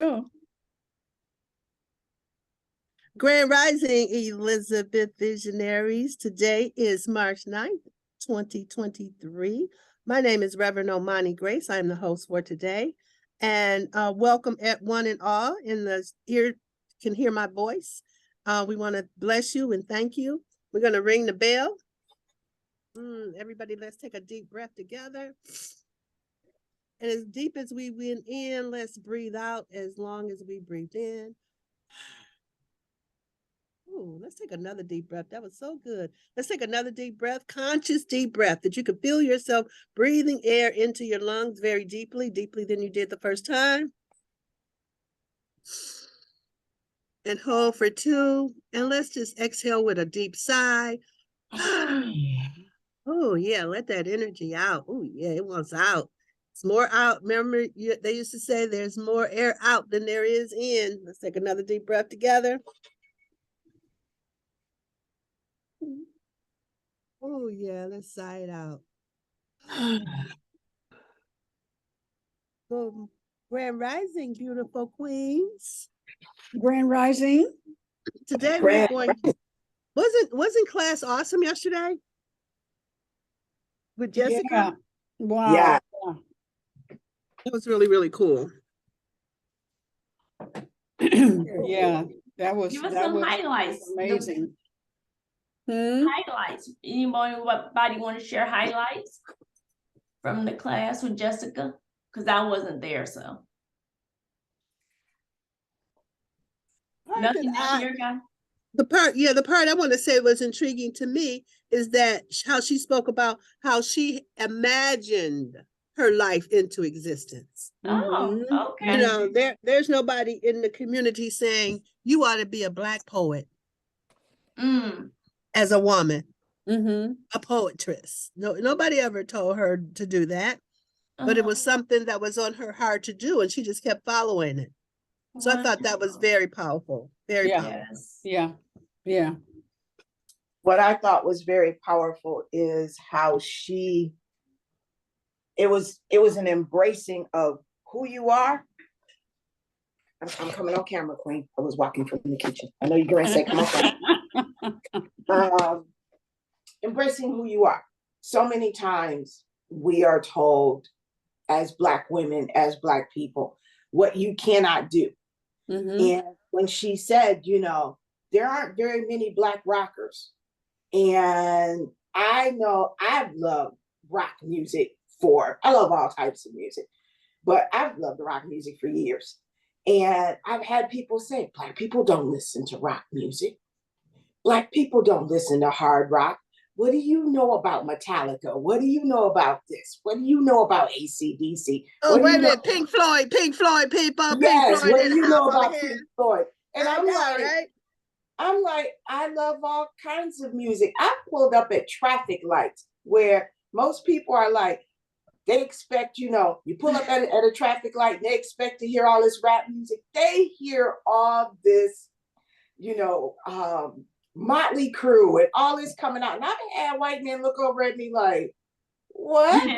Oh. Grand Rising, Elizabeth Visionaries. Today is March 9th, 2023. My name is Reverend Omani Grace. I am the host for today. And welcome at one and all in the ear can hear my voice. We want to bless you and thank you. We're going to ring the bell. Everybody, let's take a deep breath together. And as deep as we went in, let's breathe out as long as we breathe in. Ooh, let's take another deep breath. That was so good. Let's take another deep breath, conscious deep breath, that you could feel yourself breathing air into your lungs very deeply, deeply than you did the first time. And hold for 2. And let's just exhale with a deep sigh. Oh, yeah, let that energy out. Oh, yeah, it wants out. It's more out. Remember, they used to say there's more air out than there is in. Let's take another deep breath together. Oh, yeah, let's sigh it out. So, Grand Rising, beautiful queens. Grand Rising. Today we're going. Wasn't class awesome yesterday? With Jessica? Yeah. Wow. Yeah. It was really, really cool. Yeah, that was Give us some highlights. amazing. Highlights. Anybody want to share highlights from the class with Jessica? Because I wasn't there, so. Nothing this year, guys? The part I want to say was intriguing to me is that how she spoke about how she imagined her life into existence. Oh, okay. You know, there's nobody in the community saying you ought to be a Black poet as a woman, a poetress. No, nobody ever told her to do that, but it was something that was on her heart to do, and she just kept following it. So I thought that was very powerful. Very powerful. Yes. Yeah. What I thought was very powerful is how it was an embracing of who you are. I'm coming on camera, Queen. I was walking from the kitchen. I know you're going to say, come on. Embracing who you are. So many times we are told as Black women, as Black people, what you cannot do. And when she said, you know, there aren't very many Black rockers. And I know I've loved rock music I love all types of music, but I've loved the rock music for years. And I've had people say, Black people don't listen to rock music. Black people don't listen to hard rock. What do you know about Metallica? What do you know about this? What do you know about AC/DC? Oh, wait a minute, Pink Floyd, people. Yes, Pink Floyd, what do you know about Pink Floyd? And I'm right? like, I love all kinds of music. I pulled up at traffic lights where most people are like, they expect, you know, you pull up at a traffic light and they expect to hear all this rap music. They hear all this, you know, Motley Crue and all this coming out. And I've had white men look over at me like, what?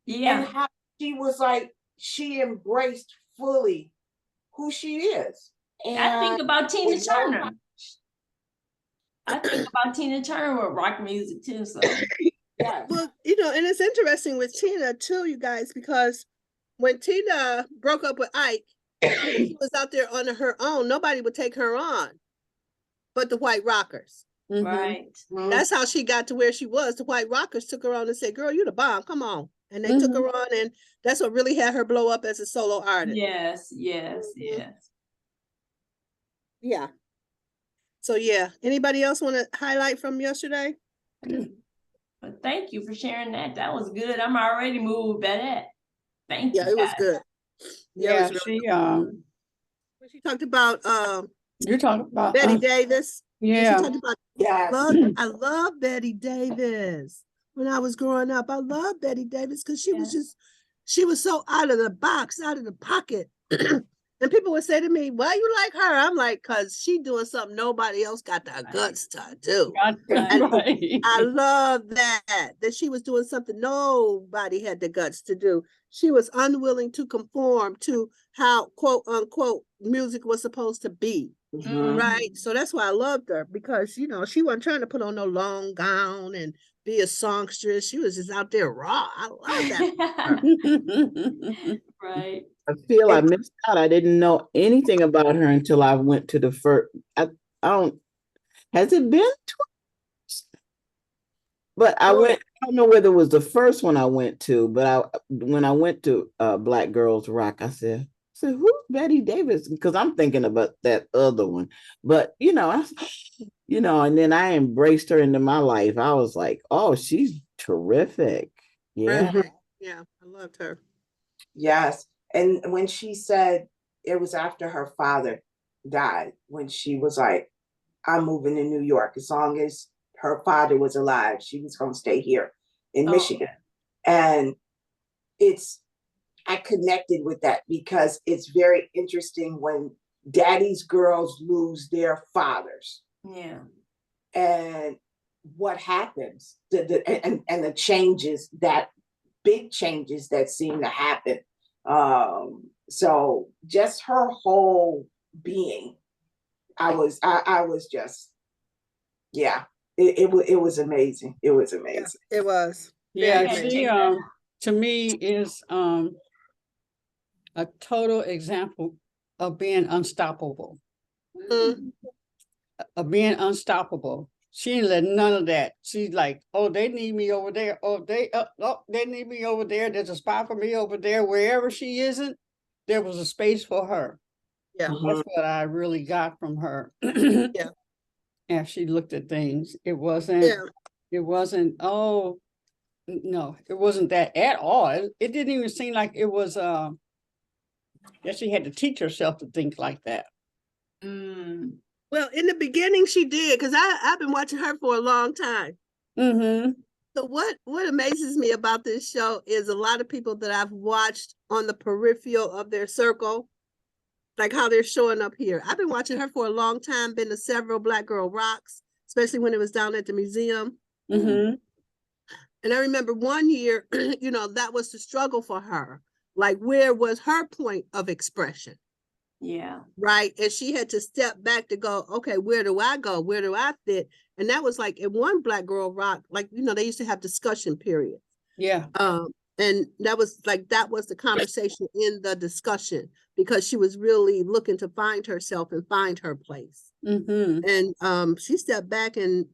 Yeah. And how she was like, she embraced fully who she is. And I think about Tina Turner. I think about Tina Turner with rock music too. So yes. Well, you know, and it's interesting with Tina too, you guys, because when Tina broke up with Ike, she was out there on her own. Nobody would take her on, but the white rockers. right. That's how she got to where she was. The white rockers took her on and said, "Girl, you the bomb. Come on." And they took her on, and that's what really had her blow up as a solo artist. Yes. Yeah. So yeah, anybody else want to highlight from yesterday? But thank you for sharing that. That was good. I'm already moved by that. Thank you. Yeah, it was good. Yeah, it was really good. She talked about you're talking about Betty Davis. Yeah. She talked about I love Betty Davis. When I was growing up, I loved Betty Davis because she was so out of the box, out of the pocket. And And people would say to me, why you like her? I'm like, cause she doing something nobody else got the guts to do. And Right. I love that she was doing something nobody had the guts to do. She was unwilling to conform to how quote unquote music was supposed to be. Mhm. Right. So that's why I loved her, because you know she wasn't trying to put on no long gown and be a songstress. She was just out there raw. I love that. Right. I feel I And- missed out. I didn't know anything about her until I went to the first. I don't. Has it been? But I went. I don't know whether it was the first one I went to, but when I went to Black Girls Rock, I said, who's Betty Davis? Because I'm thinking about that other one. But and then I embraced her into my life. I was like, oh, she's terrific. Yeah. Yeah, I loved her. Yes. And when she said it was after her father died, when she was like, I'm moving to New York, as long as her father was alive, she was going to stay here in Michigan. And I connected with that because it's very interesting when daddy's girls lose their fathers. Yeah. And what happens, and the changes, that big changes that seem to happen. So just her whole being, I was just, yeah, it was amazing. It was amazing. Yeah, it was. Yeah, Very she amazing. to me is a total example of being unstoppable. Mm. Of being unstoppable. She didn't let none of that. She's like, oh, they need me over there. Oh, they need me over there. There's a spot for me over there. Wherever she isn't, there was a space for her. Yeah. That's what I really got from her. Yeah. As she looked at things, it wasn't, oh, no, it wasn't that at all. It didn't even seem like it was, that she had to teach herself to think like that. Mm. Well, in the beginning she did, because I've been watching her for a long time. Mm-hmm. So what amazes me about this show is a lot of people that I've watched on the peripheral of their circle, like how they're showing up here. I've been watching her for a long time, been to several Black Girl Rocks, especially when it was down at the museum. Mm-hmm. And I remember one year, that was the struggle for her. Like, where was her point of expression? Yeah. Right. And she had to step back to go, okay, where do I go? Where do I fit? And that was like in one Black Girl Rock, like, they used to have discussion periods. Yeah. And that was the conversation in the discussion, because she was really looking to find herself and find her place. Mm-hmm. And she stepped back and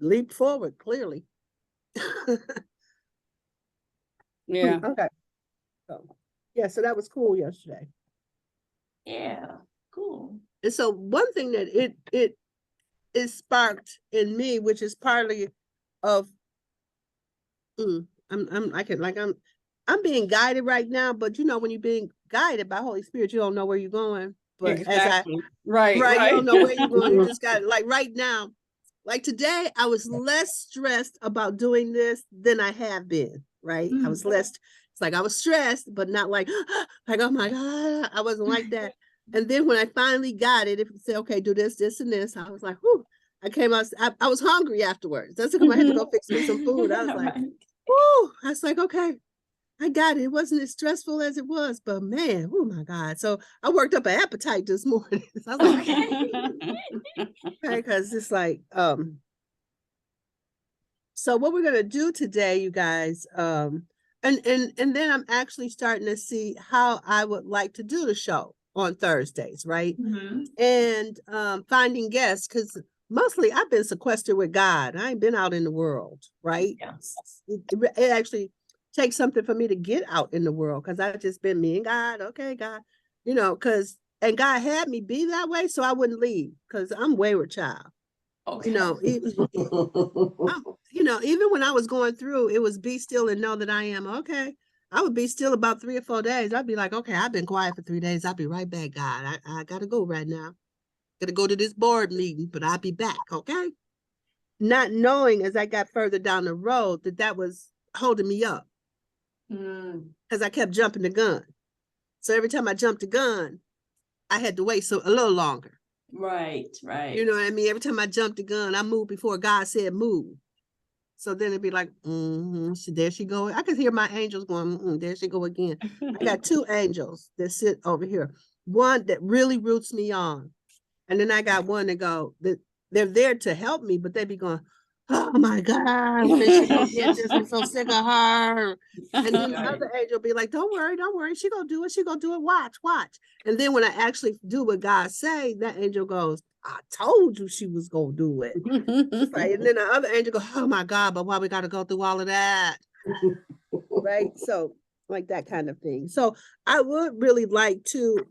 leaped forward, clearly. Yeah. Okay. So that was cool yesterday. Yeah. Cool. And so one thing that it sparked in me, which is partly of I'm being guided right now, but when you're being guided by Holy Spirit, you don't know where you're going. But exactly. Right. you don't know where you're going. You just got, like, right now, like today, I was less stressed about doing this than I have been. Right. I was less, it's like I was stressed, but not like oh my God, I wasn't like that. And then when I finally got it, if you say, okay, do this, this, and this, I was like, whew. I came out, I was hungry afterwards. That's because I had to go fix me some food. I was like, whew. I was like, okay, I got it. It wasn't as stressful as it was, but man, oh my God. So I worked up an appetite this morning. So I was like, okay, because it's like, so what we're gonna do today, you guys, and then I'm actually starting to see how I would like to do the show on Thursdays, right? Mm-hmm. And finding guests, because mostly I've been sequestered with God. I ain't been out in the world, right? Yeah. It actually takes something for me to get out in the world, because I've just been me and God. Okay, God, and God had me be that way so I wouldn't leave, because I'm a wayward child. Okay. Even when I was going through, it was be still and know that I am okay. I would be still about 3 or 4 days. I'd be like, okay, I've been quiet for 3 days. I'll be right back, God. I gotta go right now. Gotta go to this board meeting, but I'll be back, okay? Not knowing as I got further down the road that was holding me up, because I kept jumping the gun. So every time I jumped the gun, I had to wait a little longer. Right, right. You know what I mean? Every time I jumped the gun, I moved before God said move. So then it'd be like, there she go. I could hear my angels going, there she go again. I got two angels that sit over here. One that really roots me on. And then I got one that that they're there to help me, but they be going, oh my God, when is she gonna get this? I'm so sick of her. And then the other angel be like, don't worry. She gonna do it. Watch. And then when I actually do what God say, that angel goes, I told you she was gonna do it. Right. And then the other angel goes, oh my God, but why we gotta go through all of that? Right. So like that kind of thing. So I would really like to,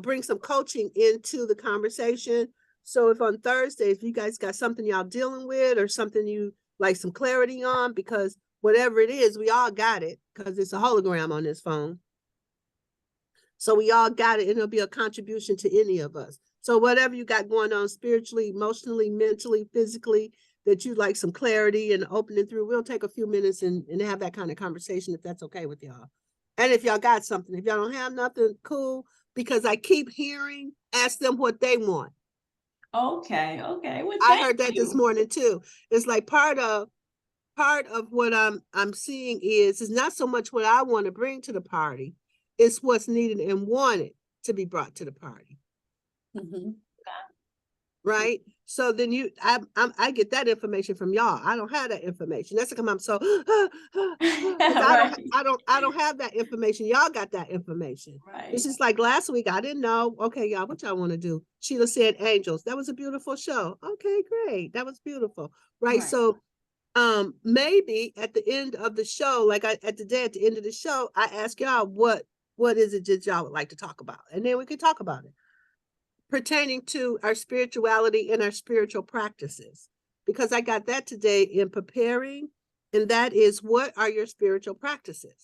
bring some coaching into the conversation. So if on Thursdays, you guys got something y'all dealing with or something you like some clarity on, because whatever it is, we all got it because it's a hologram on this phone. So we all got it, and it'll be a contribution to any of us. So whatever you got going on spiritually, emotionally, mentally, physically, that you like some clarity and opening through, we'll take a few minutes and have that kind of conversation if that's okay with y'all. And if y'all got something, if y'all don't have nothing, cool, because I keep hearing, ask them what they want. Okay. Well, I heard that this morning too. It's like part of what I'm seeing is not so much what I want to bring to the party, it's what's needed and wanted to be brought to the party. Right. So then I get that information from y'all. I don't have that information. That's come I'm so right. I don't have that information. Y'all got that information. Right. It's just like last week, I didn't know. Okay, y'all, what y'all want to do? Sheila said angels. That was a beautiful show. Okay, great. That was beautiful. Right. So maybe at the end of the show, like at the end of the show, I ask y'all what is it that y'all would like to talk about? And then we can talk about it pertaining to our spirituality and our spiritual practices, because I got that today in preparing, and that is, what are your spiritual practices?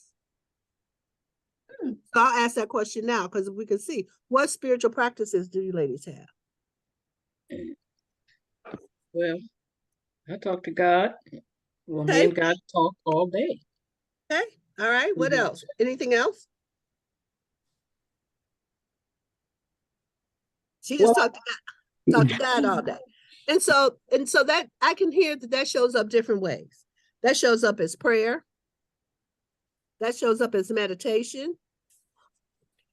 So I'll ask that question now, because we can see, what spiritual practices do you ladies have? Well, I talk to God. Well, me and God talk all day. Okay. All right. What else? Anything else? She just talked to God all day. And so that I can hear that shows up different ways. That shows up as prayer. That shows up as meditation.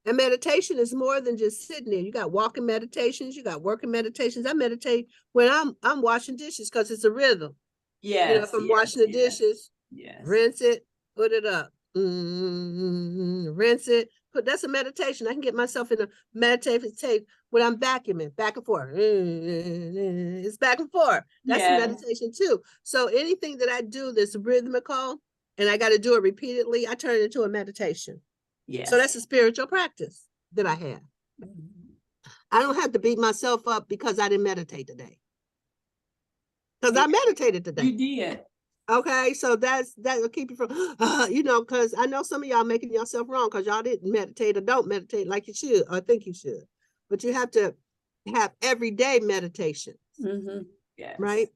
And meditation is more than just sitting there. You got walking meditations, you got working meditations. I meditate when I'm washing dishes because it's a rhythm. Yes. If I'm washing the dishes, rinse it, put it up. Rinse it. That's a meditation. I can get myself in a meditative state when I'm vacuuming, back and forth. It's back and forth. That's a meditation too. So anything that I do that's rhythmical and I got to do it repeatedly, I turn it into a meditation. Yes. So that's a spiritual practice that I have. I don't have to beat myself up because I didn't meditate today. Because I meditated today. You did. Okay, so that'll keep you from, because I know some of y'all making yourself wrong because y'all didn't meditate or don't meditate like you should or think you should. But you have to have everyday meditation. Yes. Right?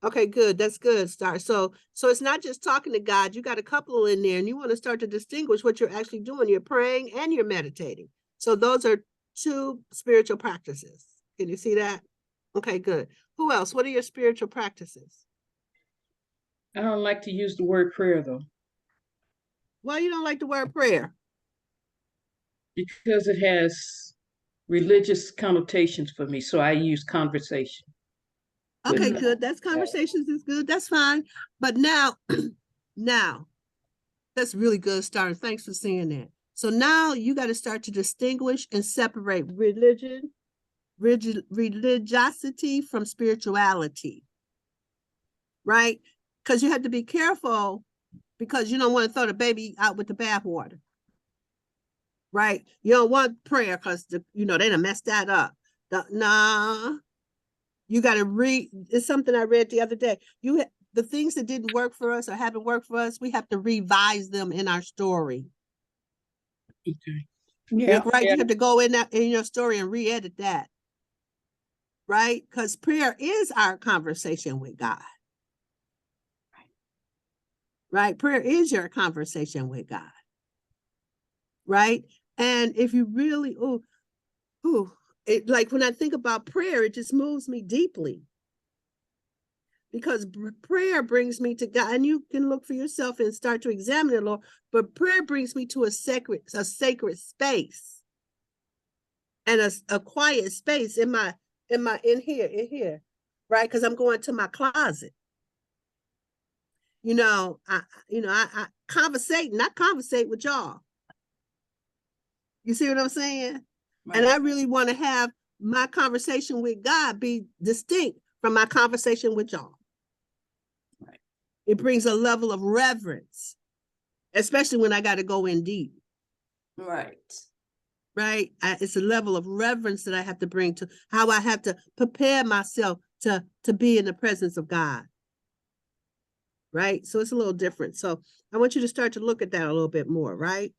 Okay, good. That's good. Start. So it's not just talking to God. You got a couple in there, and you want to start to distinguish what you're actually doing. You're praying and you're meditating. So those are two spiritual practices. Can you see that? Okay, good. Who else? What are your spiritual practices? I don't like to use the word prayer, though. Why you don't like the word prayer? Because it has religious connotations for me. So I use conversation. Okay, good. That's conversations is good. That's fine. But now, that's really good start. Thanks for saying that. So now you got to start to distinguish and separate religiosity from spirituality, right? Because you have to be careful because you don't want to throw the baby out with the bathwater, right? You don't want prayer because they done messed that up. Nah. You got to read. It's something I read the other day. The things that didn't work for us or haven't worked for us, we have to revise them in our story. Okay. Yeah. Right. Yeah. You have to go in your story and re-edit that. Right. Because prayer is our conversation with God. Right. Prayer is your conversation with God. Right. And if you really, Like when I think about prayer, it just moves me deeply. Because prayer brings me to God, and you can look for yourself and start to examine it, Lord. But prayer brings me to a sacred space, and a quiet space in here, right? Because I'm going to my closet. I conversate with y'all. You see what I'm saying? Right. And I really want to have my conversation with God be distinct from my conversation with y'all. Right. It brings a level of reverence, especially when I got to go in deep. Right. Right. It's a level of reverence that I have to bring to how I have to prepare myself to be in the presence of God. Right. So it's a little different. So I want you to start to look at that a little bit more. Right.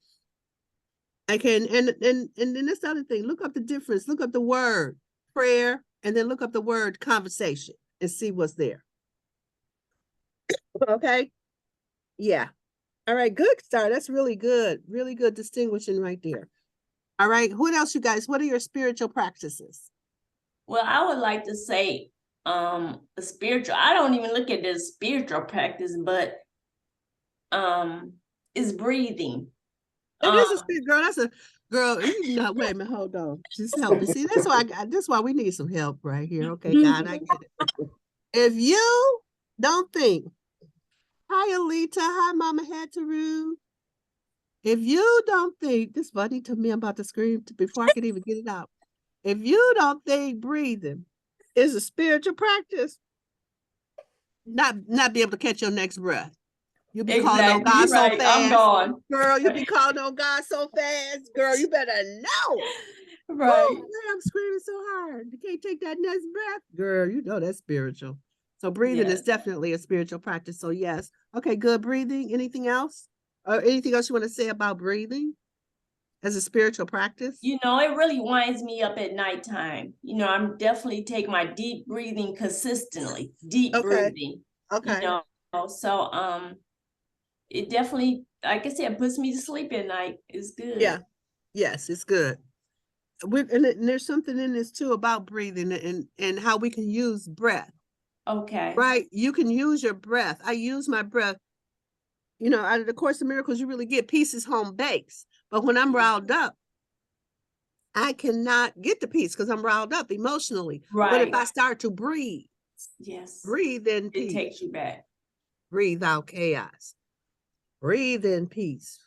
Okay. And then this other thing, look up the difference, look up the word prayer, and then look up the word conversation and see what's there. Okay. Yeah. All right. Good start. That's really good. Really good distinguishing right there. All right. What else, you guys? What are your spiritual practices? Well, I would like to say spiritual. I don't even look at this spiritual practice, but is breathing. It is a spirit, girl. That's a girl. You know, wait a minute, hold on. Just help me. See, that's why we need some help right here. Okay, God, I get it. If you don't think, hi Alita, hi Mama Hatteru. If you don't think, this funny to me, I'm about to scream before I can even get it out. If you don't think breathing is a spiritual practice, not be able to catch your next breath. You'll be calling on God so fast. I'm gone. Girl, you'll be calling on God so fast. Girl, you better know. Right. Oh, man, I'm screaming so hard. You can't take that next breath. Girl, you know that's spiritual. So breathing is definitely a spiritual practice. So yes. Okay, good breathing. Anything else? Or anything else you want to say about breathing as a spiritual practice? You know, it really winds me up at nighttime. You know, I'm definitely taking my deep breathing consistently. Deep breathing. Okay. You know, so it definitely, like I said, puts me to sleep at night. It's good. Yeah. Yes, it's good. And there's something in this too about breathing and how we can use breath. Okay. Right. You can use your breath. I use my breath. You know, out of the Course of Miracles, you really get pieces home base. But when I'm riled up, I cannot get the peace because I'm riled up emotionally. Right. But if I start to breathe, breathe in peace. It takes you back. Breathe out chaos. Breathe in peace.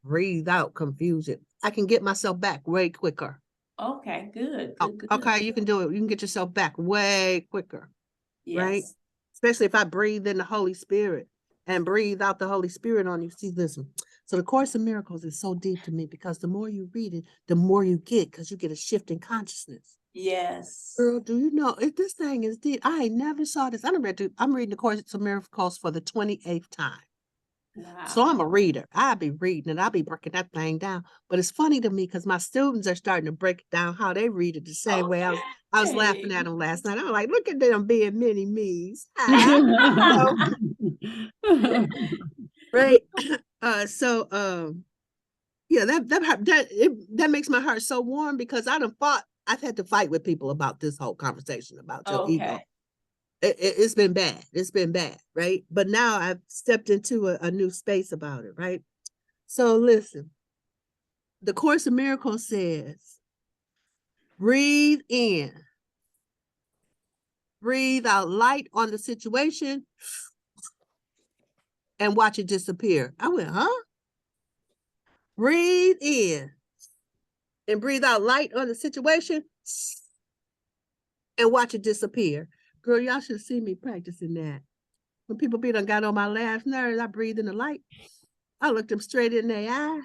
Breathe out confusion. I can get myself back way quicker. Okay, good. Okay, you can do it. You can get yourself back way quicker. Yes. Right? Especially if I breathe in the Holy Spirit and breathe out the Holy Spirit on you. See, listen. So the Course of Miracles is so deep to me because the more you read it, the more you get because you get a shift in consciousness. Yes. Girl, do you know if this thing is deep? I never saw this. I'm reading the Course of Miracles for the 28th time. Wow. So I'm a reader. I'll be reading and I'll be breaking that thing down. But it's funny to me because my students are starting to break it down how they read it the same way. I was laughing at them last night. I was like, look at them being mini me's. Right. Yeah, that makes my heart so warm because I've had to fight with people about this whole conversation about your ego. It's been bad. It's been bad, right? But now I've stepped into a new space about it, right? So listen, the Course of Miracles says, breathe in, breathe out light on the situation, and watch it disappear. I went, huh? Breathe in and breathe out light on the situation and watch it disappear. Girl, y'all should see me practicing that. When people done got on my last nerves, I breathe in the light. I looked them straight in their eye.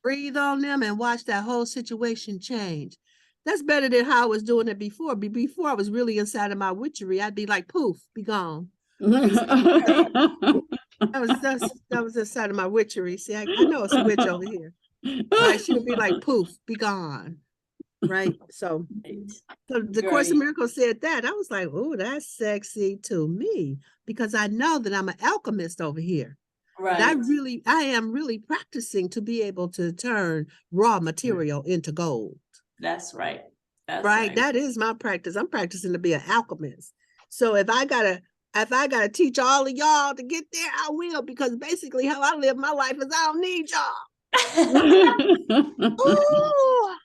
Breathe on them and watch that whole situation change. That's better than how I was doing it before. Before I was really inside of my witchery, I'd be like, poof, be gone. That was inside of my witchery. See, I know it's a witch over here. Right? She would be like, poof, be gone. Right? So the Course of Miracles said that. I was like, oh, that's sexy to me because I know that I'm an alchemist over here. And I Right. am really practicing to be able to turn raw material into gold. That's right. That's Right. right. That is my practice. I'm practicing to be an alchemist. So if I gotta teach all of y'all to get there, I will, because basically how I live my life is I don't need y'all. Ooh.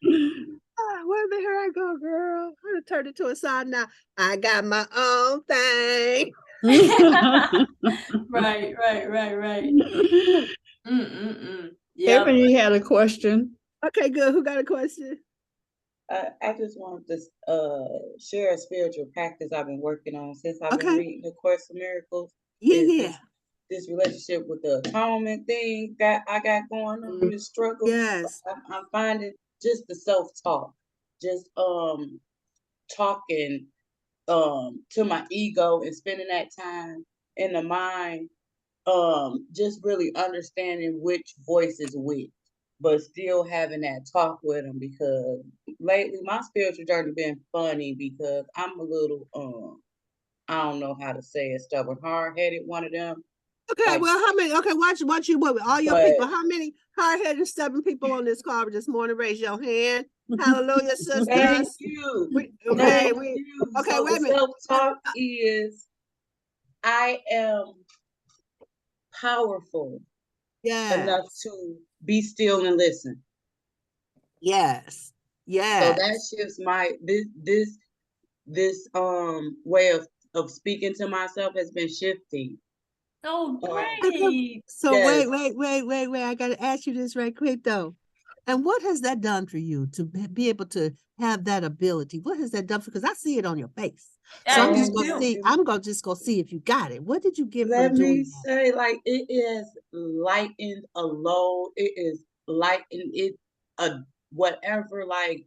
Where the hell I go, girl? I'm gonna turn it to a side now. I got my own thing. Right. Yeah. Ebony had a question. Okay, good. Who got a question? I just wanted to share a spiritual practice I've been working on since I've been Okay. reading the Course of Miracles. Yeah, Is yeah. This relationship with the atonement thing that I got going on, this struggle. Yes. I'm finding just the self-talk, just talking to my ego and spending that time in the mind, just really understanding which voice is which, but still having that talk with them, because lately my spiritual journey been funny because I'm a little I don't know how to say it, stubborn, hard-headed, one of them. Okay, Like, well, how many? Okay, watch you what all your but people. How many hard-headed, stubborn people on this call this morning? Raise your hand. Hallelujah, thank sisters. you. Okay, Thank you. okay, So wait the a minute. self-talk is I am powerful Yeah. enough to be still and listen. Yes. So Yes. that shifts my this way of speaking to myself has been shifting. Oh, Um, great. So yes. wait. I gotta ask you this right quick though. And what has that done for you to be able to have that ability? What has that done for? Because I see it on your face. So I I'm do just gonna too. see. I'm gonna just go see if you got it. What did you get Let from me doing that? say, like, it is lightened a load. It is lightened it whatever like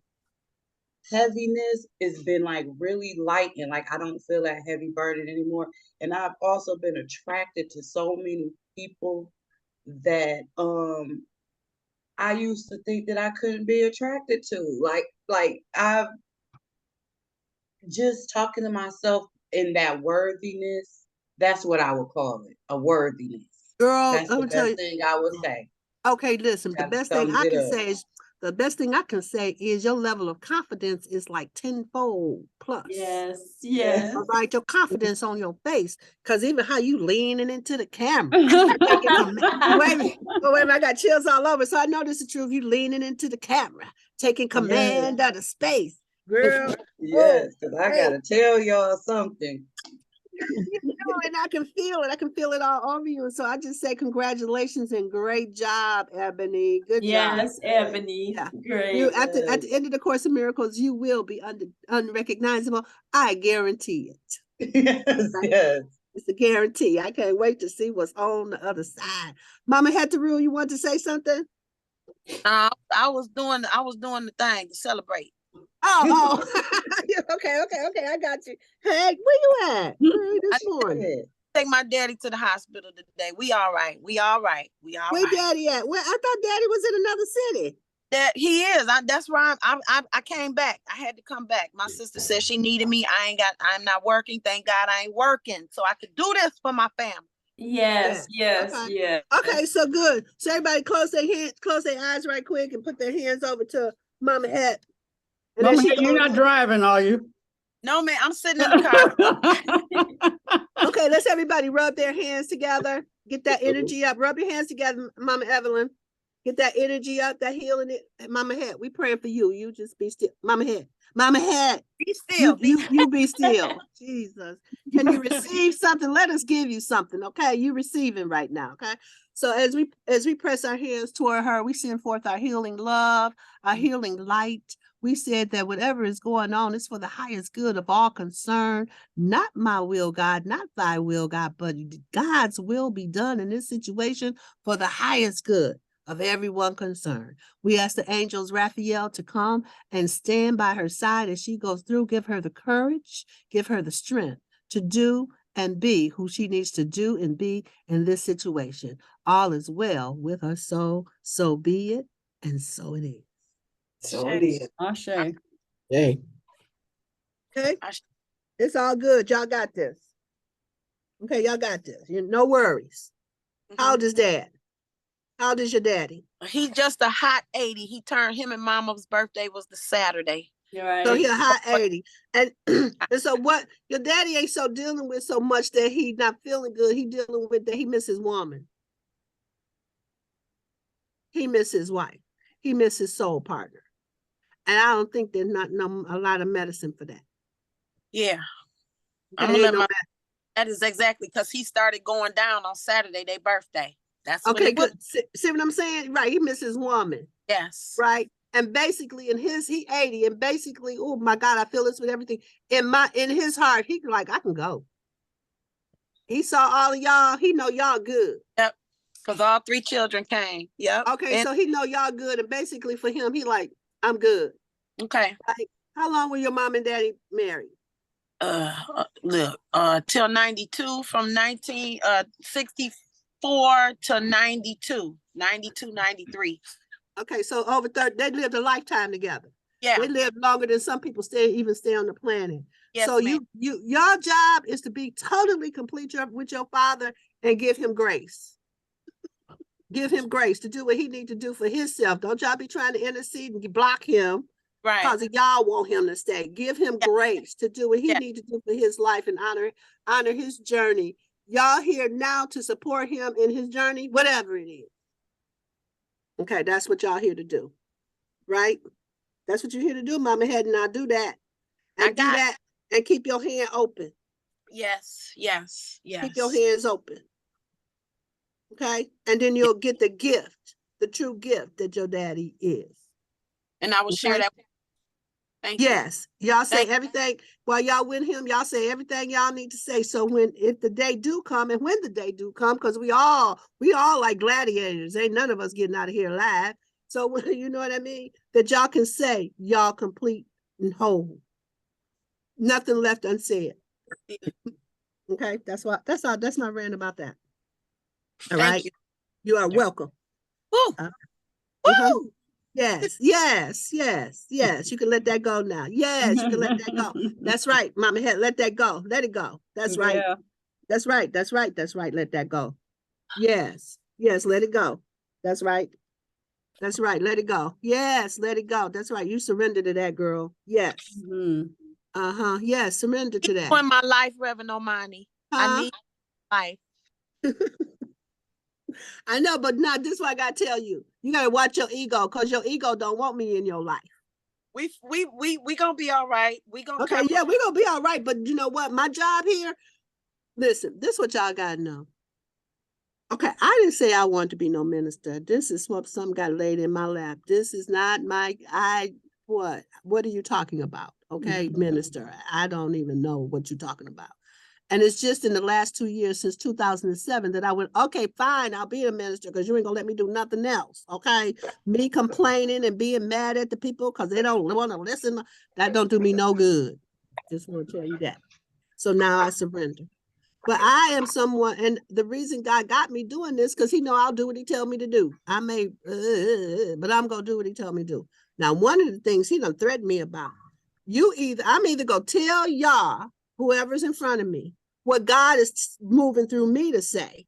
heaviness has been like really light, and like I don't feel that heavy burden anymore. And I've also been attracted to so many people that I used to think that I couldn't be attracted to. Like I've just talking to myself in that worthiness, that's what I would call it, a worthiness. Girl, That's I'm the gonna tell best you. thing I would say. Okay, listen, the That best thing sums I it can up. say is your level of confidence is like tenfold plus. Yes. All right, your confidence on your face, because even how you leaning into the camera, taking wait a minute, I got chills all over. So I know this is true. If you leaning into the camera, taking command of the space, girl. Yes, because I gotta tell y'all something. And I can feel it. I can feel it all over you. And so I just say congratulations and great job, Ebony. Good job. Yes, Ebony. Yeah. Great. You at the end of the Course of Miracles, you will be unrecognizable. I guarantee it. Yes. It's a guarantee. I can't wait to see what's on the other side. Mama Hetaru, you want to say something? I was doing the thing to celebrate. Oh. Okay. I got you. Hey, where you at? This morning. Take my daddy to the hospital today. We all right. Where Daddy at? Where I thought Daddy was in another city. That he is. That's why I came back. I had to come back. My sister said she needed me. I'm not working. Thank God I ain't working. So I could do this for my family. Yes. Okay, so good. So everybody close their eyes right quick and put their hands over to Mama Het. Mama Het, you're not driving, are you? No, man, I'm sitting in the car. Okay, let's everybody rub their hands together. Get that energy up. Rub your hands together, Mama Evelyn. Get that energy up, that healing it. Mama Het, we praying for you. You just be still. Mama Het. Be still. You be still. Jesus. Can you receive something? Let us give you something. Okay. You receiving right now. Okay. So as we press our hands toward her, we send forth our healing love, our healing light. We said that whatever is going on is for the highest good of all concerned. Not my will, God, not thy will, God, but God's will be done in this situation for the highest good of everyone concerned. We ask the angels Raphael to come and stand by her side as she goes through. Give her the courage, give her the strength to do and be who she needs to do and be in this situation. All is well with her soul. So be it, and so it is. So it is. Ashe. Hey. Okay, it's all good. Y'all got this. Okay, y'all got this. No worries. How old is dad? How old is your daddy? He's just a hot 80. Him and mama's birthday was the Saturday. So he a hot 80. And, and so what your daddy ain't so dealing with so much that he not feeling good. He dealing with that he miss his woman. He miss his wife. He miss his soul partner. And I don't think there's not a lot of medicine for that. Yeah. I'm gonna let that is exactly because he started going down on Saturday, their birthday. That's okay, good. See what I'm saying? Right. He miss his woman. Yes. Right. And basically he 80 and basically, oh my God, I feel this with everything. In his heart, he like, I can go. He saw all of y'all. He know y'all good. Yep. Because all 3 children came. Yep. Okay, so he know y'all good. And basically for him, he like, I'm good. Okay. Like, how long were your mom and daddy married? Till 92, from 1964 to 92, 93. Okay, so over 30, they lived a lifetime together. Yeah. They lived longer than some people stay on the planet. Yes, so your job is to be totally complete with your father and give him grace. Give him grace to do what he need to do for himself. Don't y'all be trying to intercede and block him. Right. Because y'all want him to stay. Give him grace to do what he need to do for his life and honor his journey. Y'all here now to support him in his journey, whatever it is. Okay, that's what y'all here to do. Right? That's what you're here to do, Mama Head. And I'll do that. And do that and keep your hand open. Yes. Keep your hands open. Okay? And then you'll get the gift, the true gift that your daddy is. And I will share that. Thank you. Yes, y'all say everything while y'all with him. Y'all say everything y'all need to say. So if the day do come, and when the day do come, because we all like gladiators. Ain't none of us getting out of here alive. So you know what I mean. That y'all can say y'all complete and whole. Nothing left unsaid. Okay, that's all. That's my rant about that. All right, you are welcome. Woo. Woo. Yes. You can let that go now. Yes, you can let that go. That's right, Mama Head. Let that go. Let it go. That's right. Yeah. That's right. Let that go. Yes. Let it go. That's right. Let it go. Yes, let it go. That's right. You surrender to that, girl. Yes. Mm-hmm. Yes, surrender to that. In my life, Reverend Omani. I need life. I know, but now this is what I gotta tell you. You gotta watch your ego, because your ego don't want me in your life. We gonna be all right. We gonna we're gonna be all right. But you know what? My job here, listen, this is what y'all gotta know. Okay, I didn't say I wanted to be no minister. This is what some got laid in my lap. This is not what are you talking about? Okay, minister. I don't even know what you're talking about. And it's just in the last 2 years, since 2007, that I went, okay, fine, I'll be a minister because you ain't gonna let me do nothing else. Okay. Me complaining and being mad at the people because they don't want to listen. That don't do me no good. Just want to tell you that. So now I surrender. But I am someone, and the reason God got me doing this, because he know I'll do what he tell me to do. I may, but I'm gonna do what he tell me to do. Now, one of the things he done threatened me about, I'm either gonna tell y'all, whoever's in front of me, what God is moving through me to say.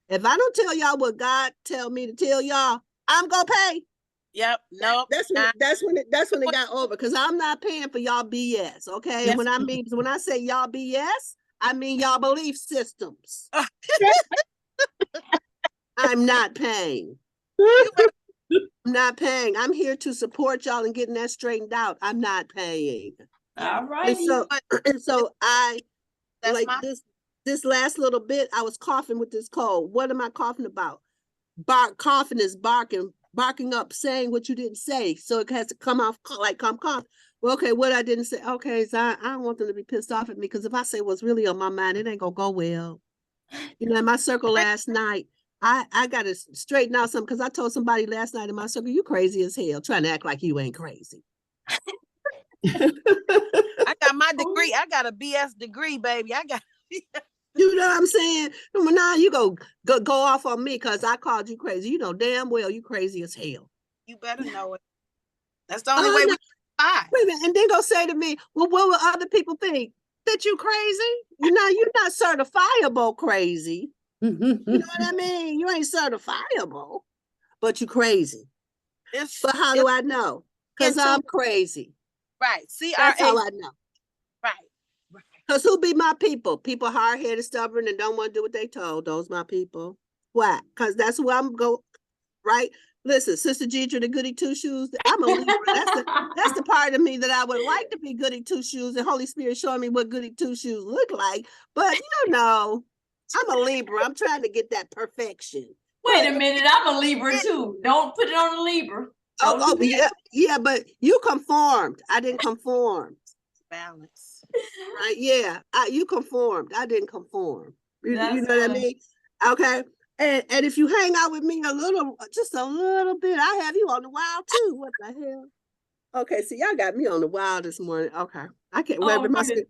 If I don't tell y'all what God tell me to tell y'all, I'm gonna pay. Yep. No. That's when it got over, because I'm not paying for y'all BS. Okay. Yes. And when I say y'all BS, I mean y'all belief systems. I'm not paying. I'm not paying. I'm here to support y'all and getting that straightened out. I'm not paying. All right. And so this last little bit, I was coughing with this cold. What am I coughing about? Coughing is barking up, saying what you didn't say. So it has to come off cough. Well, okay, what I didn't say. Okay, so I don't want them to be pissed off at me, because if I say what's really on my mind, it ain't gonna go well. You know, in my circle last night, I got to straighten out something, because I told somebody last night in my circle, you crazy as hell, trying to act like you ain't crazy. I got my degree. I got a BS degree, baby. You know what I'm saying? Now you go off on me because I called you crazy. You know damn well you crazy as hell. You better know it. That's the only way we survive. Wait a minute, and then go say to me, well, what will other people think? That you crazy? You're not certifiable crazy. You know what I mean? You ain't certifiable, but you crazy. But how do I know? Because I'm crazy. Right. See, that's how I know. Right. Because who be my people? People hard-headed, stubborn, and don't want to do what they told. Those my people. Why? Because that's who I'm going, right? Listen, Sister Deidre, the goody two-shoes, I'm a Libra. That's the part of me that I would like to be goody two-shoes, and Holy Spirit showing me what goody two-shoes look like. But you know, I'm a Libra. I'm trying to get that perfection. Wait a minute, I'm a Libra too. Don't put it on the Libra. Yeah, but you conformed. I didn't conform. Balance. Right? Yeah, you conformed. I didn't conform. You know what I mean? Okay. And if you hang out with me just a little bit, I have you on the wild too. What the hell? Okay, so y'all got me on the wild this morning. Okay, I can't wait. One more thing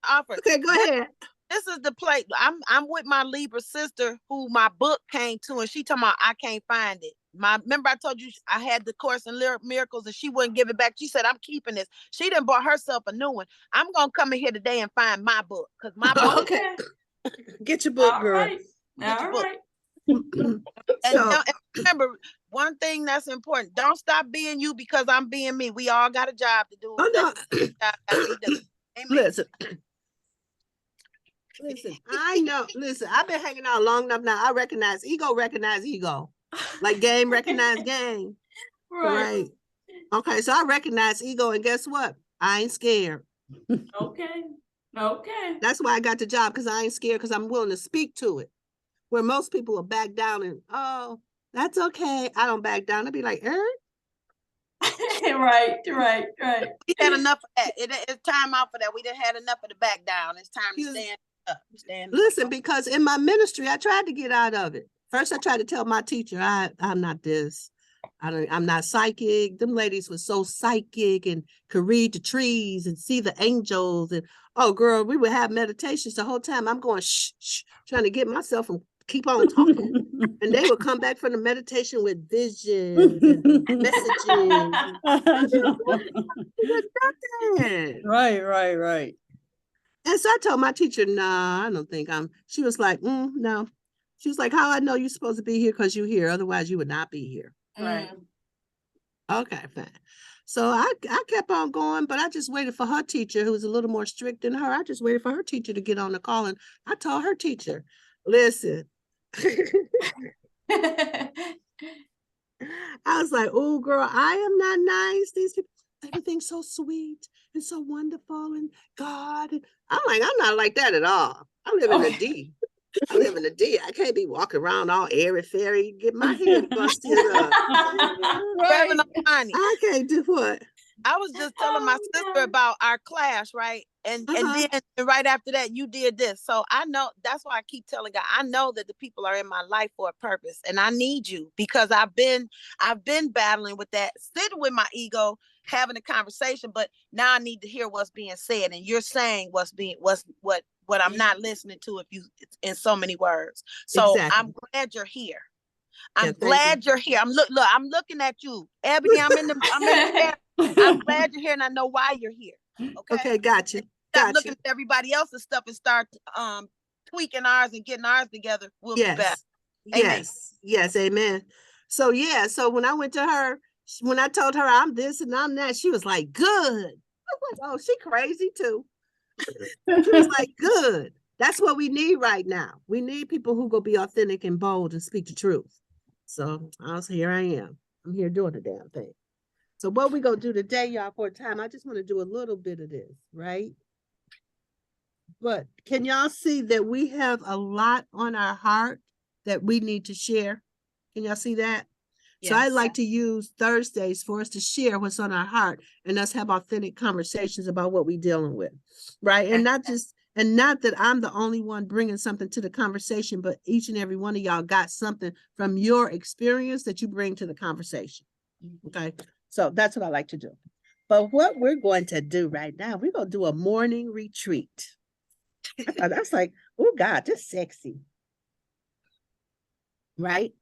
I offer. Okay, go ahead. This is the place. I'm with my Libra sister who my book came to, and she talking about I can't find it. Remember I told you I had the Course in Miracles and she wouldn't give it back. She said, I'm keeping this. She done bought herself a new one. I'm gonna come in here today and find my book because my book. Okay. Get your book, girl. Right. Get your book. Right. And remember, one thing that's important: don't stop being you because I'm being me. We all got a job to do. Oh no. Listen, I know. Listen, I've been hanging out long enough now. I recognize ego. Like game recognize game. Right. Okay, so I recognize ego, and guess what? I ain't scared. Okay. That's why I got the job, because I ain't scared, because I'm willing to speak to it. Where most people will back down and, oh, that's okay. I don't back down. I'd be like, Right. We had enough of that. It's time out for that. We done had enough of the back down. It's time to stand up. Listen, because in my ministry, I tried to get out of it. First, I tried to tell my teacher, I'm not this. I'm not psychic. Them ladies were so psychic and could read the trees and see the angels. And oh, girl, we would have meditations the whole time. I'm going shh, trying to get myself and keep on talking. And they would come back from the meditation with visions and messages. Right. And so I told my teacher, nah, I don't think she was like, no. She was like, how I know you're supposed to be here because you're here. Otherwise, you would not be here. Right. Okay, fine. So I kept on going, but I just waited for her teacher, who was a little more strict than her. I just waited for her teacher to get on the call. And I told her teacher, listen. I was like, oh, girl, I am not nice. These people, everything's so sweet and so wonderful. And God. And I'm like, I'm not like that at all. I live in a D. I live in a D. I can't be walking around all airy-fairy, get my head busted up. Right. I can't do what? I was just telling my sister about our class, right? And then right after that, you did this. So I know, that's why I keep telling God, I know that the people are in my life for a purpose, and I need you because I've been battling with that, sitting with my ego, having a conversation, but now I need to hear what's being said, and you're saying what I'm not listening to in so many words. So exactly. I'm glad you're here. I'm glad you're here. I'm looking at you, Ebony. I'm in the I'm glad you're here, and I know why you're here. Okay, gotcha. Stop looking at everybody else's stuff and start tweaking ours and getting ours together. We'll be better. Amen. Yes, amen. So when I went to her, when I told her I'm this and I'm that, she was like, good. I was like, oh, she crazy too. She was like, good. That's what we need right now. We need people who go be authentic and bold and speak the truth. So here I am. I'm here doing the damn thing. So what we gonna do today, y'all, for a time, I just want to do a little bit of this, right? But can y'all see that we have a lot on our heart that we need to share? Can y'all see that? Yes. So I like to use Thursdays for us to share what's on our heart and us have authentic conversations about what we're dealing with, right? And not that I'm the only one bringing something to the conversation, but each and every one of y'all got something from your experience that you bring to the conversation, okay? So that's what I like to do. But what we're going to do right now, we're going to do a morning retreat. I thought that's like, oh God, this sexy. Right?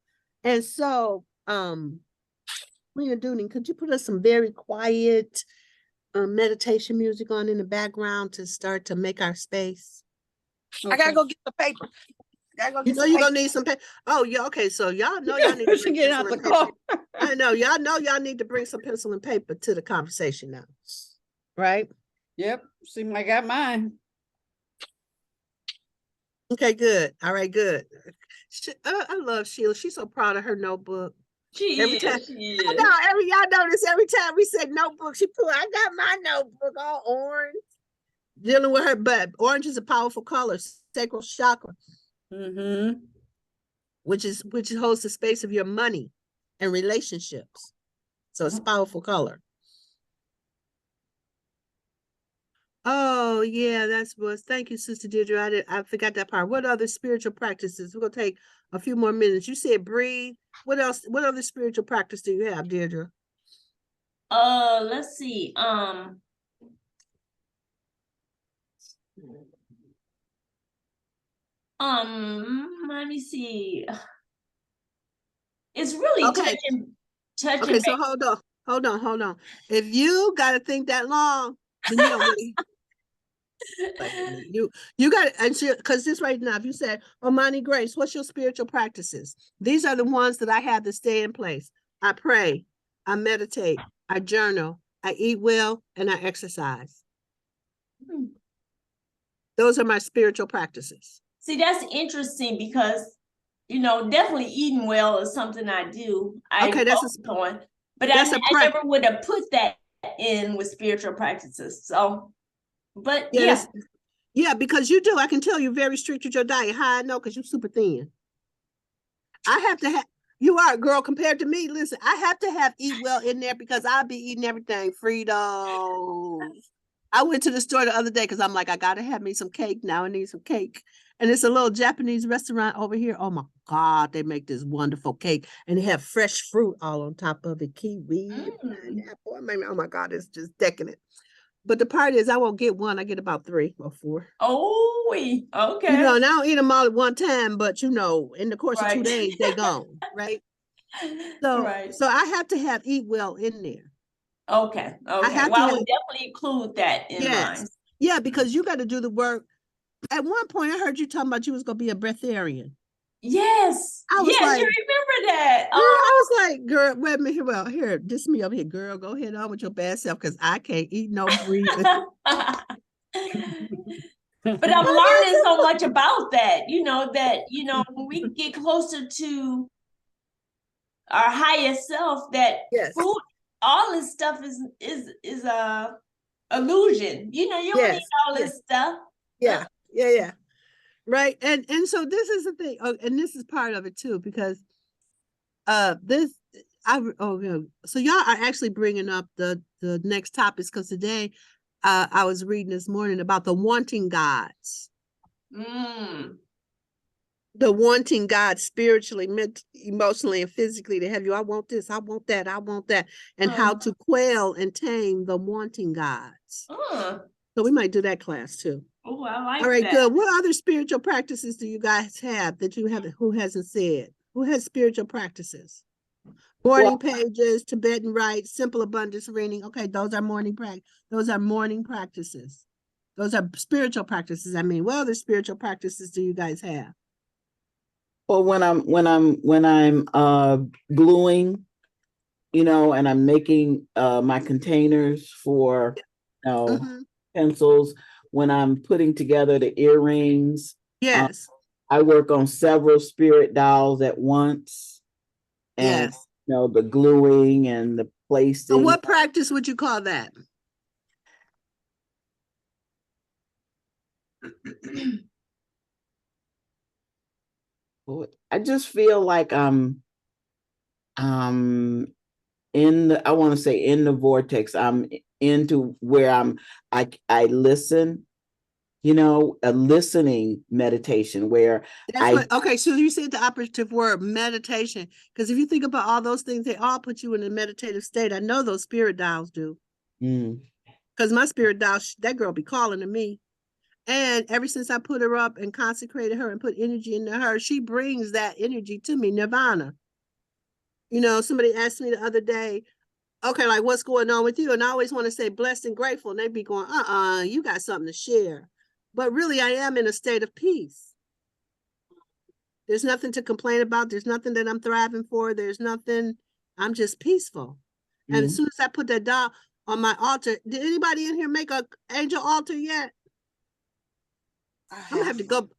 And so, Lena Dooning, could you put us some very quiet meditation music on in the background to start to make our space? Okay. I gotta go get the paper. You know you're gonna need some paper. Oh, yeah, okay. So y'all know y'all need to She bring getting pencil out the and paper. car. I know y'all need to bring some pencil and paper to the conversation now. Right? Yep, seems like I got mine. Okay, good. All right, good. I love Sheila. She's so proud of her notebook. Every time, y'all notice every time we said notebook, she put, I got my notebook all orange. Dealing with her, but orange is a powerful color, sacral chakra. Which holds the space of your money and relationships. So it's a powerful color. Oh yeah, that's was. Thank you, Sister Deirdre. I forgot that part. What other spiritual practices? We're gonna take a few more minutes. You said breathe. What else? What other spiritual practice do you have, Deirdre? Let's see. Let me see. It's really okay. touching. Okay, so hold on. If you gotta think that long, then you don't really. You got to answer, because this right now, if you said, Omani Grace, what's your spiritual practices? These are the ones that I have to stay in place. I pray, I meditate, I journal, I eat well, and I exercise. Those are my spiritual practices. See, that's interesting because, definitely eating well is something I do. Okay, but I never would have put that in with spiritual practices. So, but yeah, because you do. I can tell you're very strict with your diet. How I know? Because you're super thin. I have to have, you are, girl, compared to me. Listen, I have to have eat well in there because I'll be eating everything. Fritos. I went to the store the other day because I'm like, I got to have me some cake now. I need some cake. And it's a little Japanese restaurant over here. Oh my God, they make this wonderful cake. And they have fresh fruit all on top of it. Kiwi, pineapple. I mean, oh my God, it's just decadent. But the part is, I won't get one. I get about 3 or 4. Oh, okay. And I don't eat them all at one time, but in the course of 2 days, they gone, right? So I have to have eat well in there. Okay. I would definitely include that in mine. Yeah, because you got to do the work. At one point, I heard you talking about you was going to be a breatharian. Yes. I was like, you remember that. Girl, I was like, girl, wait a minute. Well, here, this me over here, girl. Go ahead on with your bad self because I can't eat no breathing. But I'm learning so much about that, when we get closer to our highest self, that food, all this stuff is a illusion. You don't need all this stuff. Yeah. Right. And so this is the thing. Oh, and this is part of it too, because so y'all are actually bringing up the next topics, because today I was reading this morning about the wanting gods. The wanting God spiritually, emotionally, and physically to have you. I want this, I want that, I want that. And how to quell and tame the wanting gods. So we might do that class too. Oh, I like that. All right, good. What other spiritual practices do you guys have that you haven't, who hasn't said? Who has spiritual practices? Morning pages, Tibetan rites, simple abundance reading. Okay, those are morning practice. Those are morning practices. Those are spiritual practices. I mean, what other spiritual practices do you guys have? Well, when I'm gluing, and I'm making my containers for pencils, when I'm putting together the earrings, I work on several spirit dolls at once. And the gluing and the placing. So what practice would you call that? I just feel like I'm in the vortex. I'm into where I listen, a listening meditation where okay, so you said the operative word, meditation, because if you think about all those things, they all put you in a meditative state. I know those spirit dials do. Because my spirit dial, that girl be calling to me. And ever since I put her up and consecrated her and put energy into her, she brings that energy to me, nirvana. Somebody asked me the other day, okay, like, what's going on with you? And I always want to say blessed and grateful. And they'd be going, you got something to share. But really, I am in a state of peace. There's nothing to complain about. There's nothing that I'm thriving for. There's nothing. I'm just peaceful. And as soon as I put that doll on my altar, did anybody in here make a angel altar yet? I'm gonna have to go.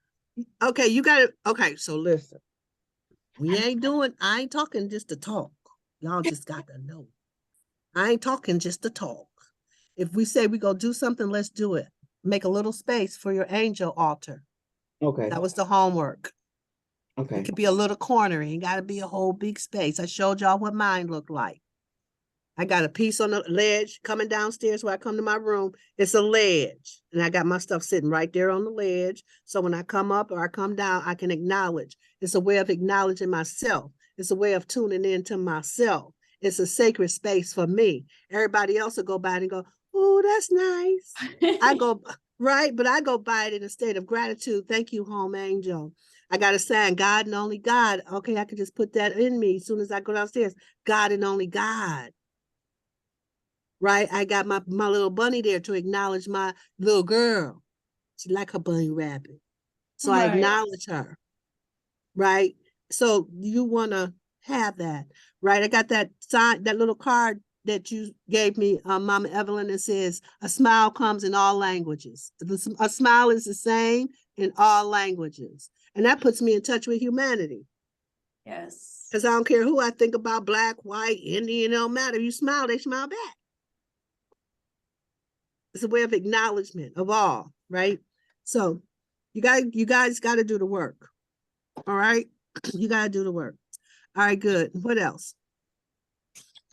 Okay, you got it. Okay, so listen. I ain't talking just to talk. Y'all just got to know. I ain't talking just to talk. If we say we go do something, let's do it. Make a little space for your angel altar. Okay. That was the homework. Okay. It could be a little corner. It ain't got to be a whole big space. I showed y'all what mine looked like. I got a piece on the ledge coming downstairs where I come to my room. It's a ledge. And I got my stuff sitting right there on the ledge. So when I come up or I come down, I can acknowledge. It's a way of acknowledging myself. It's a way of tuning into myself. It's a sacred space for me. Everybody else will go by it and go, oh, that's nice. I go, right? But I go by it in a state of gratitude. Thank you, home angel. I got a sign, God and only God. Okay, I can just put that in me as soon as I go downstairs. God and only God. Right? I got my little bunny there to acknowledge my little girl. She like her bunny rabbit. So I acknowledge her. Right? So you want to have that. Right? I got that sign, that little card that you gave me, Mama Evelyn, that says, a smile comes in all languages. A smile is the same in all languages. And that puts me in touch with humanity. Yes. Because I don't care who I think about, Black, white, Indian, it don't matter. You smile, they smile back. It's a way of acknowledgement of all, right? So you guys got to do the work. All right? You got to do the work. All right, good. What else?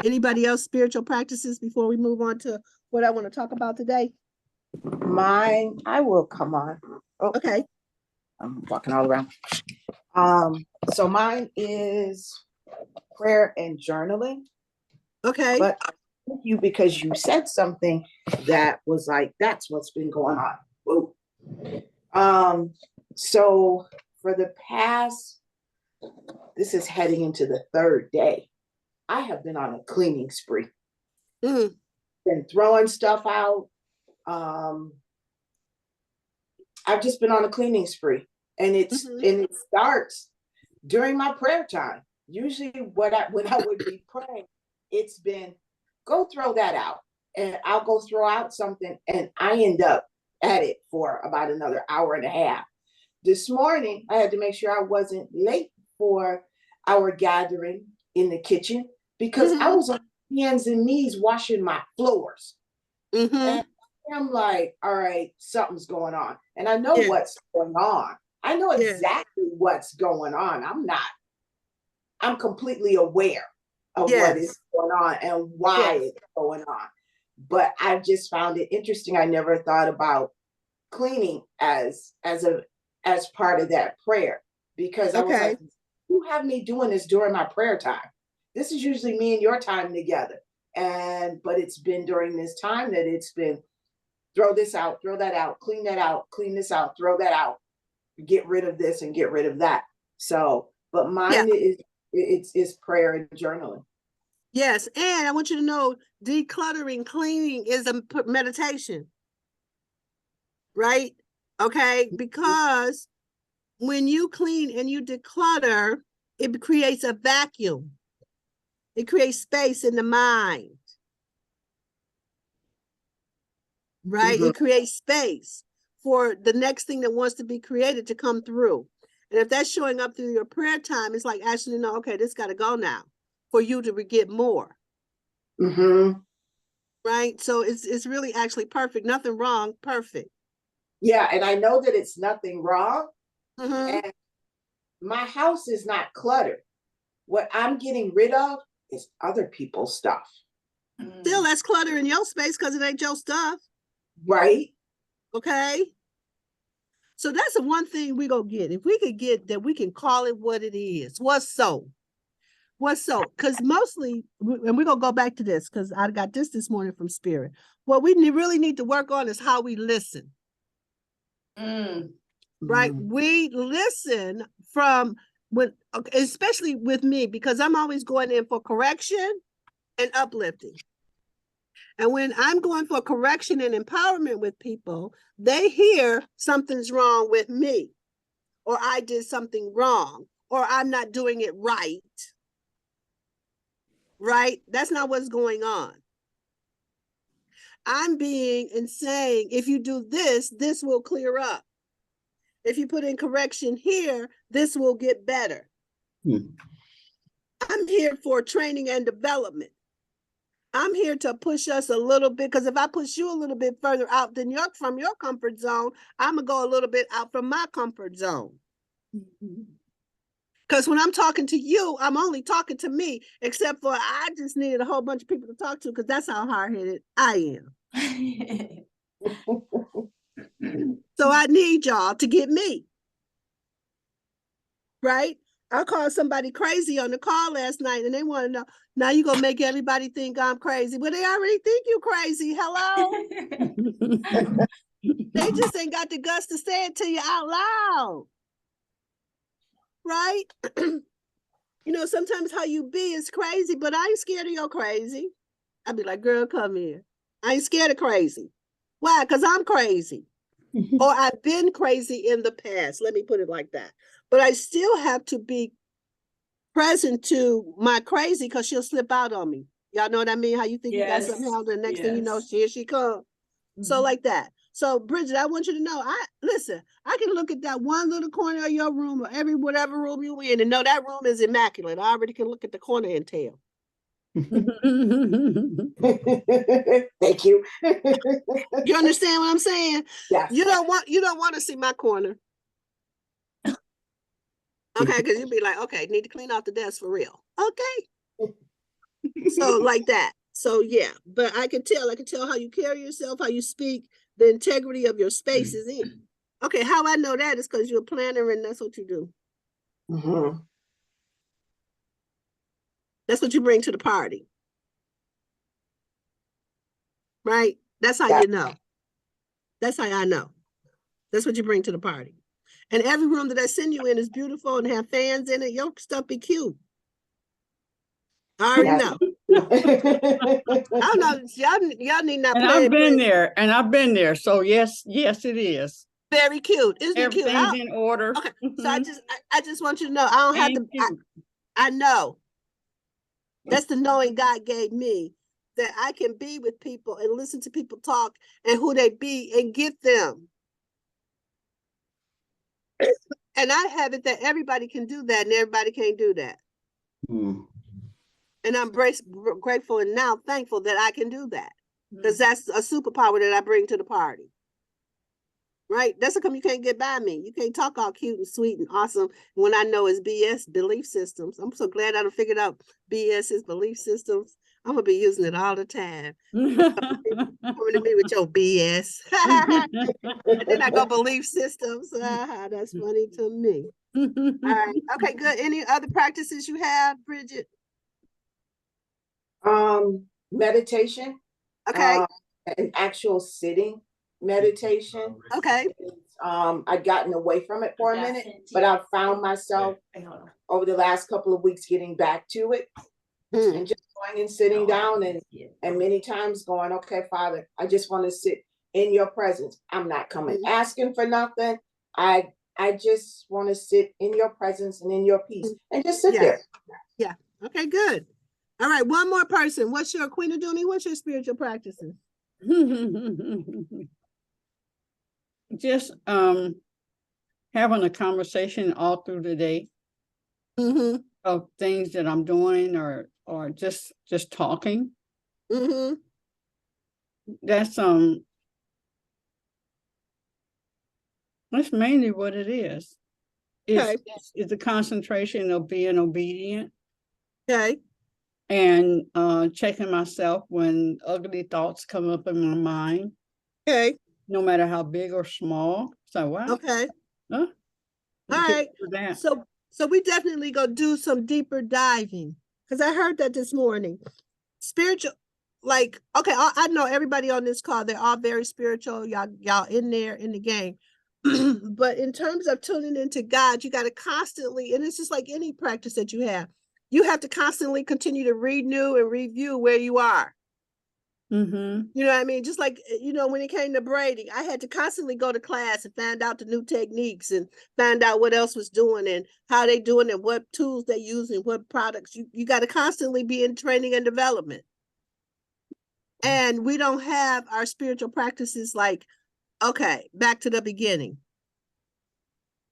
Anybody else spiritual practices before we move on to what I want to talk about today? Mine, I will come on. Oh, okay. I'm walking all around. So mine is prayer and journaling. Okay. But thank you, because you said something that was like, that's what's been going on. Whoa. So for the past, this is heading into the third day, I have been on a cleaning spree. Been throwing stuff out. I've just been on a cleaning spree, and and it starts during my prayer time. Usually when I would be praying, it's been, go throw that out. And I'll go throw out something, and I end up at it for about another hour and a half. This morning, I had to make sure I wasn't late for our gathering in the kitchen, because I was on hands and knees washing my floors. And I'm like, all right, something's going on. And I know what's going on. I know exactly what's going on. I'm completely aware of what is going on and why it's going on. But I just found it interesting. I never thought about cleaning as part of that prayer, because I was like, you have me doing this during my prayer time. This is usually me and your time together. But it's been during this time that it's been, throw this out, throw that out, clean this out, throw that out, get rid of this and get rid of that. So, but mine is prayer and journaling. Yes, and I want you to know, decluttering, cleaning is a meditation, right? Okay, because when you clean and you declutter, it creates a vacuum. It creates space in the mind, right? It creates space for the next thing that wants to be created to come through. And if that's showing up through your prayer time, it's like, actually, no, okay, this got to go now for you to get more. Right? So it's really actually perfect. Nothing wrong, perfect. Yeah, and I know that it's nothing wrong. And my house is not cluttered. What I'm getting rid of is other people's stuff. Still, that's clutter in your space because it ain't your stuff. Right. Okay. So that's the one thing we gonna get. If we could get that, we can call it what it is. What's so? Because mostly, and we're gonna go back to this because I got this morning from Spirit. What we really need to work on is how we listen. Right? We listen from when, especially with me, because I'm always going in for correction and uplifting. And when I'm going for correction and empowerment with people, they hear something's wrong with me, or I did something wrong, or I'm not doing it right. Right? That's not what's going on. I'm being and saying, if you do this, this will clear up. If you put in correction here, this will get better. I'm here for training and development. I'm here to push us a little bit, because if I push you a little bit further out than from your comfort zone, I'm gonna go a little bit out from my comfort zone. Because when I'm talking to you, I'm only talking to me, except for I just needed a whole bunch of people to talk to, because that's how hard-headed I am. So I need y'all to get me. Right? I called somebody crazy on the call last night, and they want to know, now you're going to make everybody think I'm crazy. Well, they already think you crazy. Hello? They just ain't got the guts to say it to you out loud. Right? You know, sometimes how you be is crazy, but I ain't scared of your crazy. I'd be like, girl, come here. I ain't scared of crazy. Why? Because I'm crazy. Or I've been crazy in the past. Let me put it like that. But I still have to be present to my crazy, because she'll slip out on me. Y'all know what I mean? How you think you got something held, and the next thing you know, here she comes. So like that. So Bridget, I want you to know, listen, I can look at that one little corner of your room, or whatever room you in, and know that room is immaculate. I already can look at the corner and tell. Thank you. You understand what I'm saying? Yes. You don't want to see my corner. Okay, because you'd be like, okay, need to clean out the desk for real. Okay. So like that. So yeah, but I can tell how you carry yourself, how you speak, the integrity of your space is in. Okay, how I know that is because you're a planner and that's what you do. Mm-hmm. That's what you bring to the party. Right? That's how you know. That's how I know. That's what you bring to the party. And every room that I send you in is beautiful and have fans in it. Your stuff be cute. I already know. I don't know. Y'all need not and play. I've been there. So yes, it is. Very cute. Isn't it cute? Everything's in order. Okay. So I just want you to know, I don't have to, I know. That's the knowing God gave me, that I can be with people and listen to people talk and who they be and get them. And I have it that everybody can do that and everybody can't do that. And I'm grateful and now thankful that I can do that, because that's a superpower that I bring to the party. Right? That's how come you can't get by me. You can't talk all cute and sweet and awesome when I know it's BS, belief systems. I'm so glad I done figured out BS is belief systems. I'm going to be using it all the time. Coming to me with your BS. And then I go belief systems. That's funny to me. All right. Okay, good. Any other practices you have, Bridget? Meditation. Okay. An actual sitting meditation. Okay. I'd gotten away from it for a minute, but I've found myself over the last couple of weeks getting back to it and just going and sitting down and many times going, okay, Father, I just want to sit in your presence. I'm not coming asking for nothing. I just want to sit in your presence and in your peace and just sit there. Yeah. Okay, good. All right. One more person. What's your Queen of Dooney? What's your spiritual practices? Just having a conversation all through the day of things that I'm doing or just talking. That's mainly what it is. It's a concentration of being obedient. Okay. And checking myself when ugly thoughts come up in my mind. Okay. No matter how big or small. So wow. Okay. Huh? All right. So we definitely go do some deeper diving, because I heard that this morning. Spiritual, like, okay, I know everybody on this call, they're all very spiritual. Y'all in there in the game. But in terms of tuning into God, you got to constantly, and it's just like any practice that you have to constantly continue to renew and review where you are. You know what I mean? Just like, when it came to braiding, I had to constantly go to class and find out the new techniques and find out what else was doing and how they doing it, what tools they using, what products. You got to constantly be in training and development. And we don't have our spiritual practices like, okay, back to the beginning,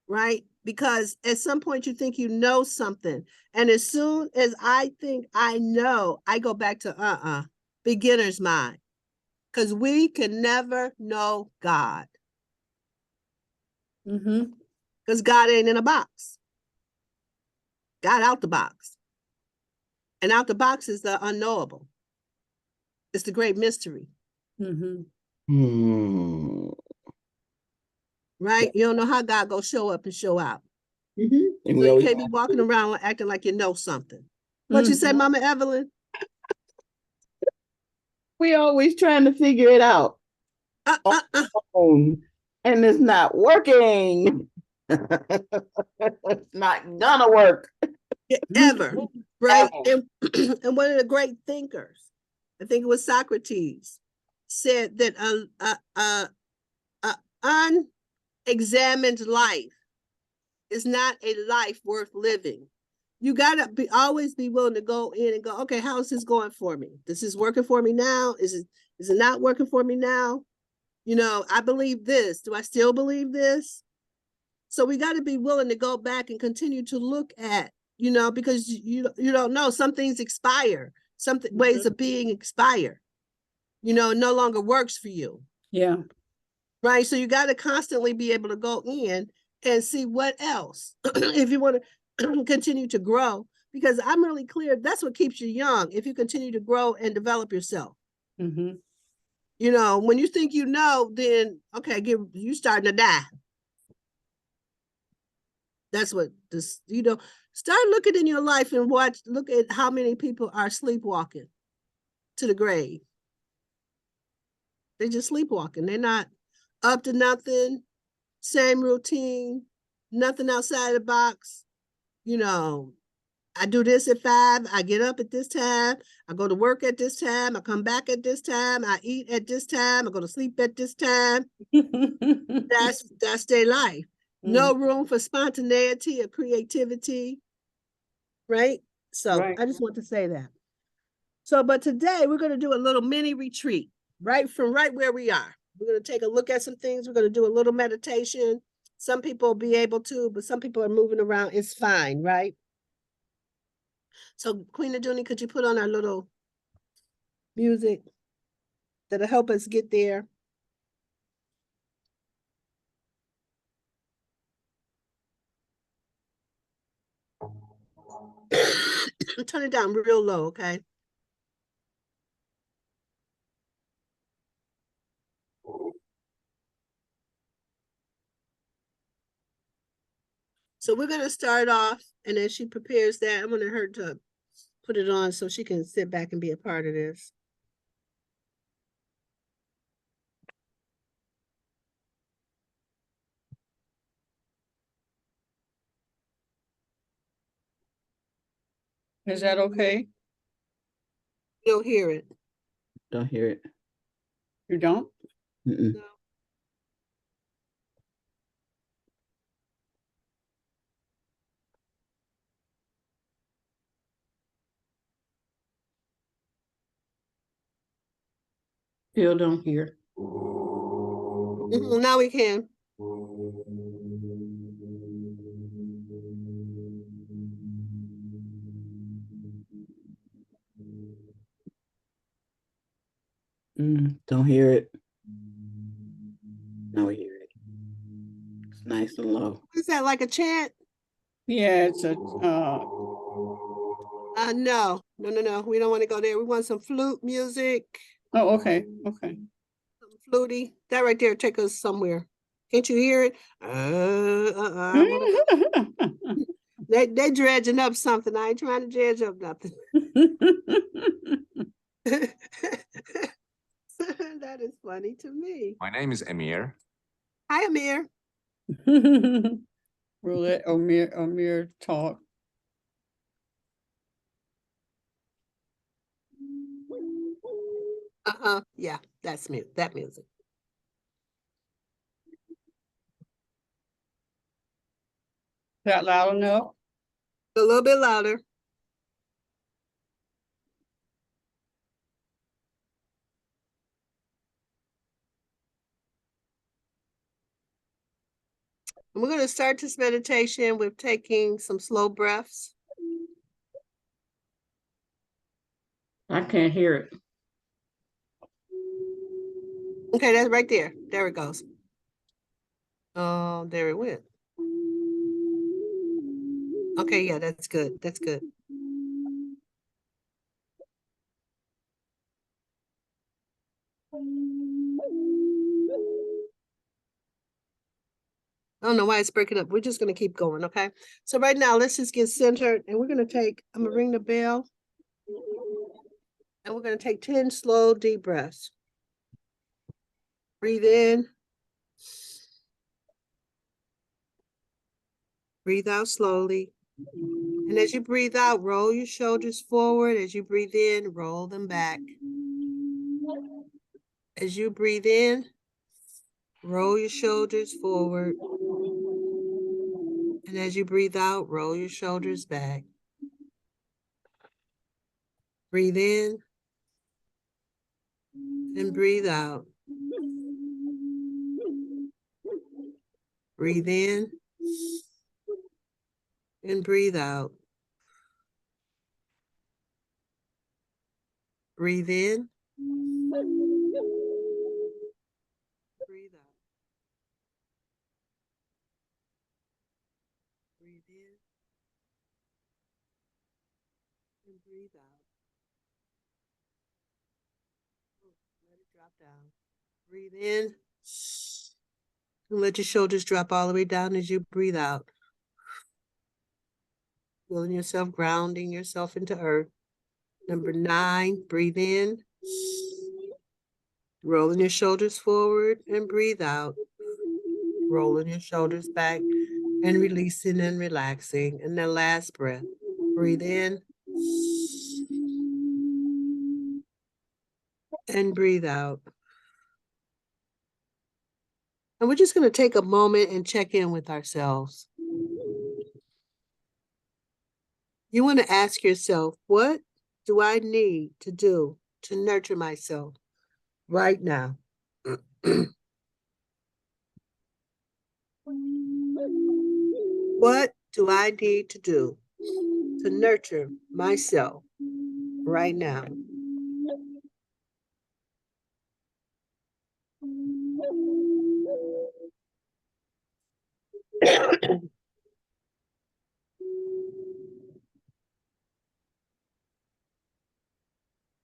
right? Because at some point you think you know something. And as soon as I think I know, I go back to beginner's mind. Because we can never know God. Because God ain't in a box. God out the box. And out the box is the unknowable. It's the great mystery. Right? You don't know how God go show up and show out. So you can't be walking around acting like you know something. What you say, Mama Evelyn? We always trying to figure it out. And it's not working. It's not gonna work. Ever. Right? And one of the great thinkers, I think it was Socrates, said that unexamined life is not a life worth living. You gotta always be willing to go in and go, okay, how is this going for me? This is working for me now. Is it not working for me now? I believe this. Do I still believe this? So we got to be willing to go back and continue to look at, because you don't know. Some things expire. Some ways of being expire. No longer works for you. Yeah. Right. So you got to constantly be able to go in and see what else, if you want to continue to grow, because I'm really clear that's what keeps you young. If you continue to grow and develop yourself. When you think then okay, you starting to die. That's what this, start looking in your life and look at how many people are sleepwalking to the grave. They're just sleepwalking. They're not up to nothing, same routine, nothing outside the box. I do this at 5, I get up at this time, I go to work at this time, I come back at this time, I eat at this time, I go to sleep at this time. That's their life. No room for spontaneity or creativity, right? So I just want to say that. So, but today we're going to do a little mini retreat, right where we are. We're going to take a look at some things. We're going to do a little meditation. Some people will be able to, but some people are moving around. It's fine, right? So Queen Aduni, could you put on our little music that'll help us get there? Turn it down real low, okay? So we're going to start off, and as she prepares that, I want her to put it on so she can sit back and be a part of this. Is that okay? You don't hear it. Don't hear it. You don't? No. Still don't hear. Now we can. Don't hear it. Now we hear it. It's nice and low. Is that like a chant? Yeah, it's a no. We don't want to go there. We want some flute music. Oh, okay. Okay. Some fluty. That right there take us somewhere. Can't you hear it? They dredging up something. I ain't trying to dredge up nothing. That is funny to me. My name is Emir. Hi, Amir. We'll let Amir talk. Yeah, that's that music. Is that loud enough? A little bit louder. And we're going to start this meditation with taking some slow breaths. I can't hear it. Okay, that's right there. There it goes. Oh, there it went. Okay, yeah, that's good. That's good. I don't know why it's breaking up. We're just going to keep going, okay? So right now, let's just get centered, and we're going to take, I'm going to ring the bell, and we're going to take 10 slow, deep breaths. Breathe in. Breathe out slowly. And as you breathe out, roll your shoulders forward. As you breathe in, roll them back. As you breathe in, roll your shoulders forward. And as you breathe out, roll your shoulders back. Breathe in and breathe out. Breathe in and breathe out. Breathe in. Breathe out. Breathe in and breathe out. Let it drop down. Breathe in and let your shoulders drop all the way down as you breathe out. Feeling yourself grounding yourself into earth. Number 9, breathe in. Rolling your shoulders forward and breathe out. Rolling your shoulders back and releasing and relaxing. And the last breath, breathe in and breathe out. And we're just going to take a moment and check in with ourselves. You want to ask yourself, what do I need to do to nurture myself right now? What do I need to do to nurture myself right now?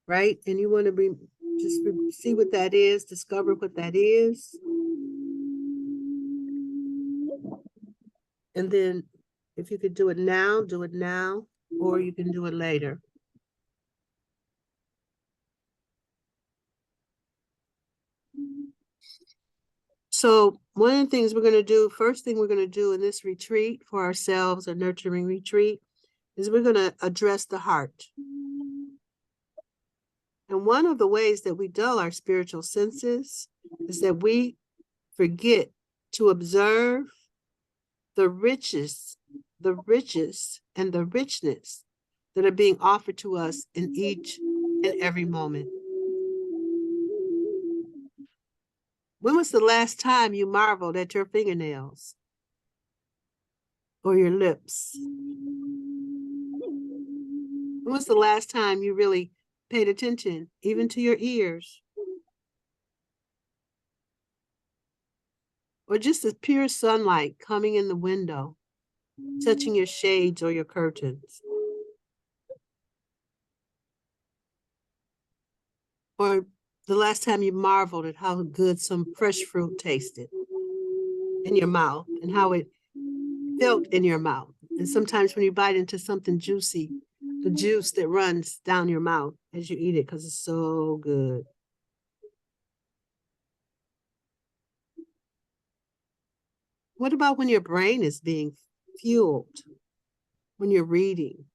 Right? And you want to see what that is, discover what that is. And then if you could do it now, or you can do it later. So one of the things we're going to do, first thing we're going to do in this retreat for ourselves, a nurturing retreat, is we're going to address the heart. And one of the ways that we dull our spiritual senses is that we forget to observe the riches and the richness that are being offered to us in each and every moment. When was the last time you marveled at your fingernails or your lips? When was the last time you really paid attention, even to your ears? Or just the pure sunlight coming in the window, touching your shades or your curtains? Or the last time you marveled at how good some fresh fruit tasted in your mouth and how it felt in your mouth. And sometimes when you bite into something juicy, the juice that runs down your mouth as you eat it because it's so good. What about when your brain is being fueled, when you're reading?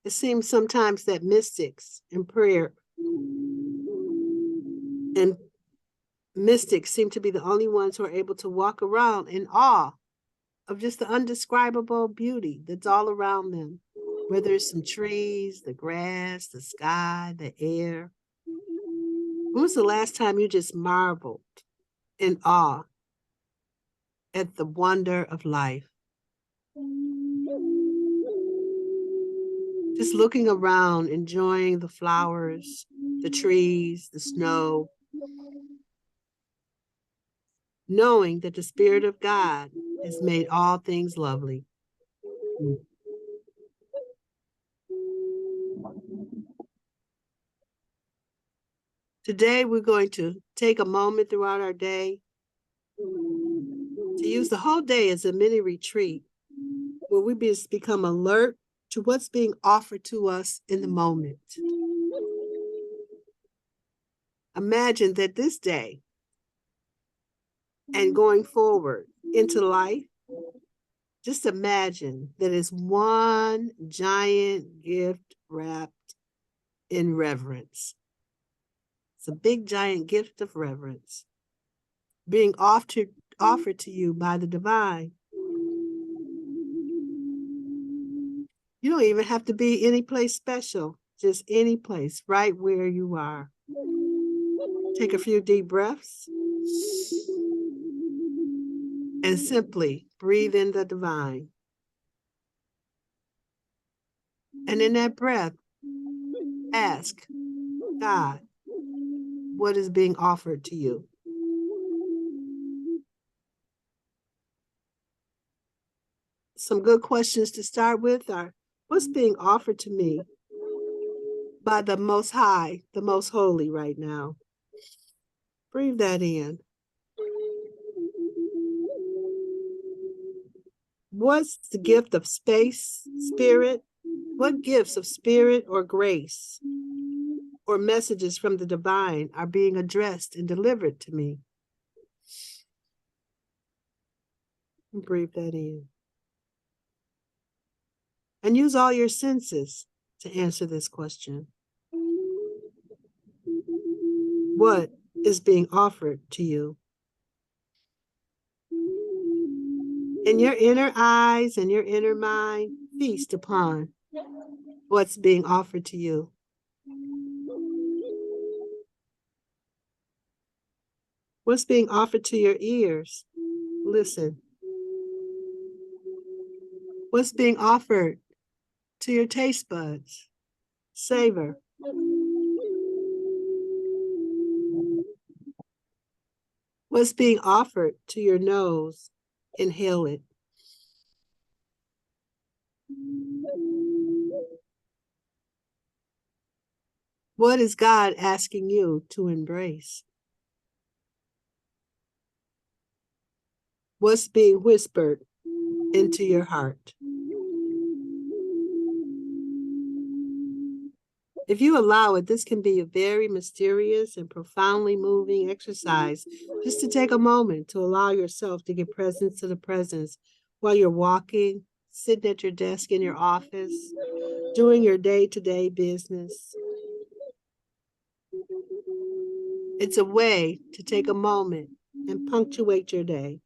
It seems sometimes that mystics and prayer and mystics seem to be the only ones who are able to walk around in awe of just the undescribable beauty that's all around them, whether it's some trees, the grass, the sky, the air. When was the last time you just marveled in awe at the wonder of life? Just looking around, enjoying the flowers, the trees, the snow, knowing that the Spirit of God has made all things lovely. Today, we're going to take a moment throughout our day to use the whole day as a mini retreat where we become alert to what's being offered to us in the moment. Imagine that this day and going forward into life, just imagine that it's one giant gift wrapped in reverence. It's a big giant gift of reverence being offered to you by the divine. You don't even have to be any place special, just any place right where you are. Take a few deep breaths and simply breathe in the divine. And in that breath, ask God, what is being offered to you? Some good questions to start with are, what's being offered to me by the Most High, the Most Holy right now? Breathe that in. What's the gift of space, spirit? What gifts of spirit or grace or messages from the divine are being addressed and delivered to me? Breathe that in. And use all your senses to answer this question. What is being offered to you? In your inner eyes and your inner mind, feast upon what's being offered to you. What's being offered to your ears? Listen. What's being offered to your taste buds? Savor. What's being offered to your nose? Inhale it. What is God asking you to embrace? What's being whispered into your heart? If you allow it, this can be a very mysterious and profoundly moving exercise, just to take a moment to allow yourself to give presence to the presence while you're walking, sitting at your desk in your office, doing your day-to-day business. It's a way to take a moment and punctuate your day.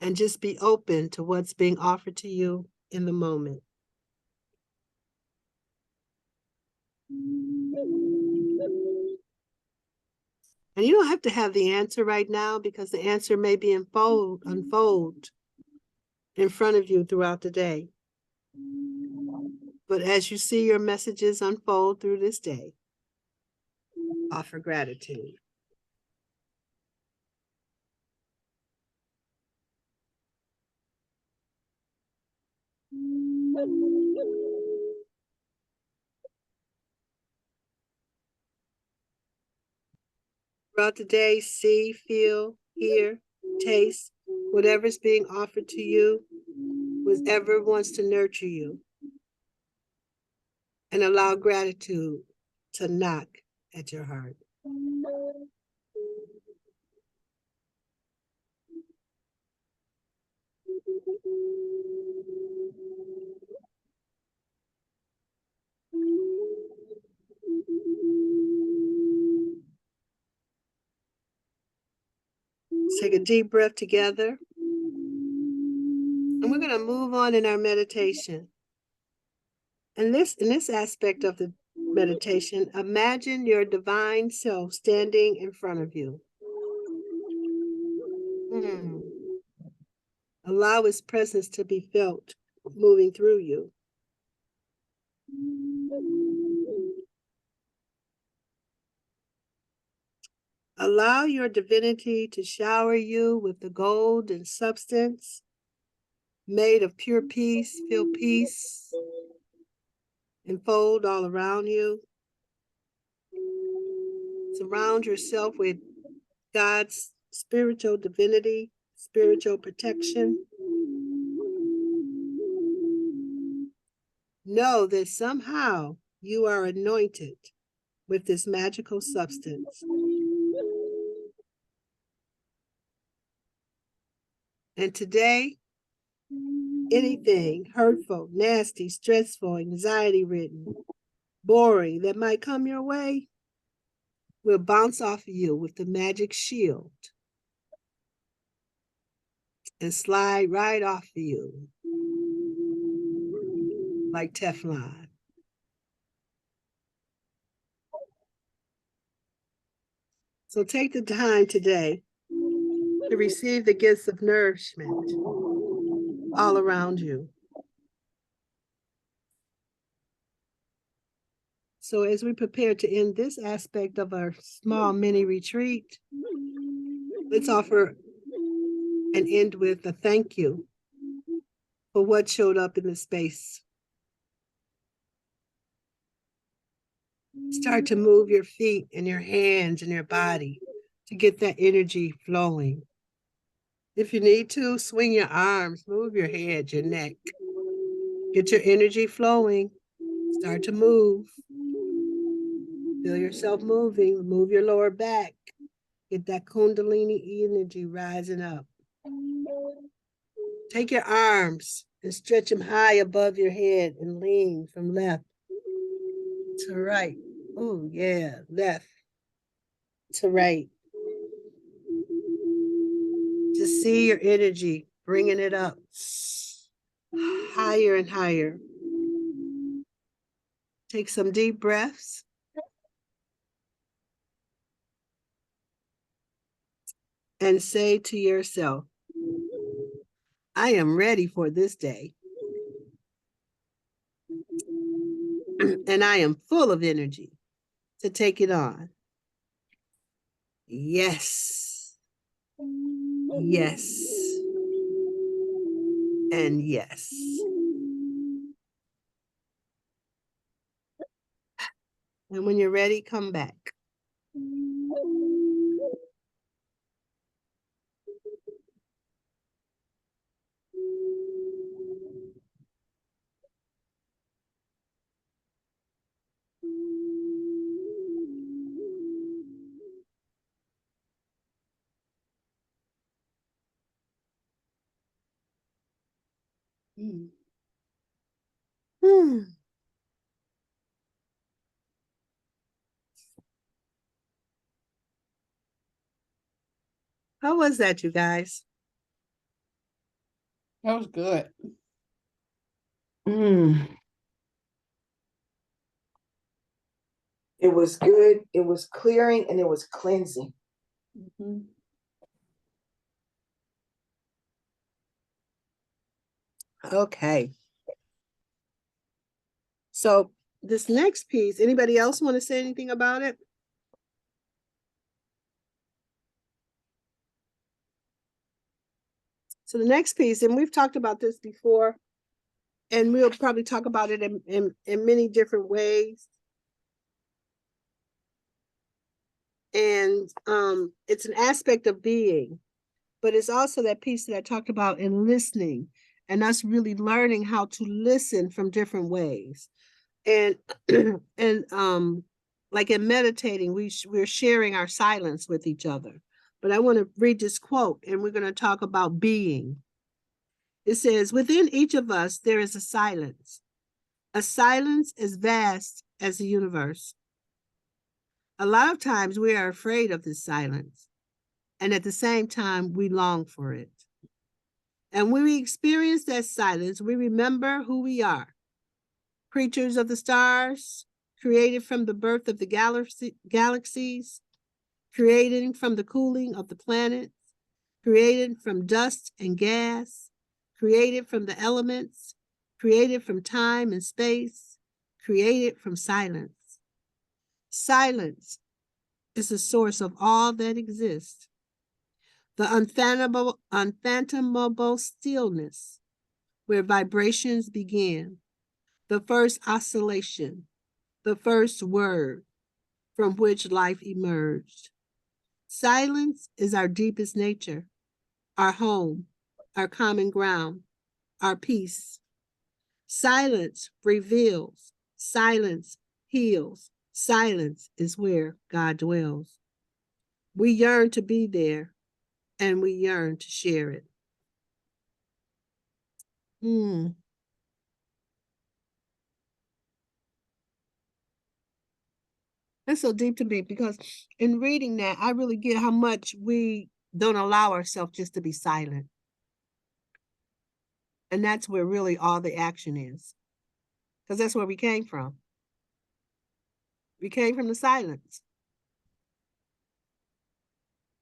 And just be open to what's being offered to you in the moment. And you don't have to have the answer right now, because the answer may be unfold in front of you throughout the day. But as you see your messages unfold through this day, offer gratitude. Throughout the day, see, feel, hear, taste, whatever's being offered to you, whatever wants to nurture you. And allow gratitude to knock at your heart. Take a deep breath together. And we're going to move on in our meditation. And in this aspect of the meditation, imagine your divine self standing in front of you. Allow his presence to be felt moving through you. Allow your divinity to shower you with the gold and substance made of pure peace. Feel peace enfold all around you. Surround yourself with God's spiritual divinity, spiritual protection. Know that somehow you are anointed with this magical substance. And today, anything hurtful, nasty, stressful, anxiety-ridden, boring that might come your way will bounce off of you with the magic shield and slide right off of you like Teflon. So take the time today to receive the gifts of nourishment all around you. So as we prepare to end this aspect of our small mini retreat, let's offer and end with a thank you for what showed up in the space. Start to move your feet and your hands and your body to get that energy flowing. If you need to, swing your arms, move your head, your neck. Get your energy flowing. Start to move. Feel yourself moving. Move your lower back. Get that Kundalini energy rising up. Take your arms and stretch them high above your head and lean from left to right. Oh, yeah, left to right. Just see your energy, bringing it up higher and higher. Take some deep breaths. And say to yourself, I am ready for this day. And I am full of energy to take it on. Yes. Yes. And yes. And when you're ready, come back. How was that, you guys? That was good. It was good. It was clearing and it was cleansing. Mm-hmm. Okay. So this next piece, anybody else want to say anything about it? So the next piece, and we've talked about this before, and we'll probably talk about it in many different ways. And it's an aspect of being, but it's also that piece that I talked about in listening and us really learning how to listen from different ways. And like in meditating, we're sharing our silence with each other. But I want to read this quote, and we're going to talk about being. It says, within each of us, there is a silence as vast as the universe. A lot of times we are afraid of this silence. And at the same time, we long for it. And when we experience that silence, we remember who we are. Creatures of the stars, created from the birth of the galaxies, created from the cooling of the planets, created from dust and gas, created from the elements, created from time and space, created from silence. Silence is the source of all that exists. The unfathomable stillness where vibrations begin, the first oscillation, the first word from which life emerged. Silence is our deepest nature, our home, our common ground, our peace. Silence reveals, silence heals, silence is where God dwells. We yearn to be there, and we yearn to share it. That's so deep to me, because in reading that, I really get how much we don't allow ourselves just to be silent. And that's where really all the action is, because that's where we came from. We came from the silence.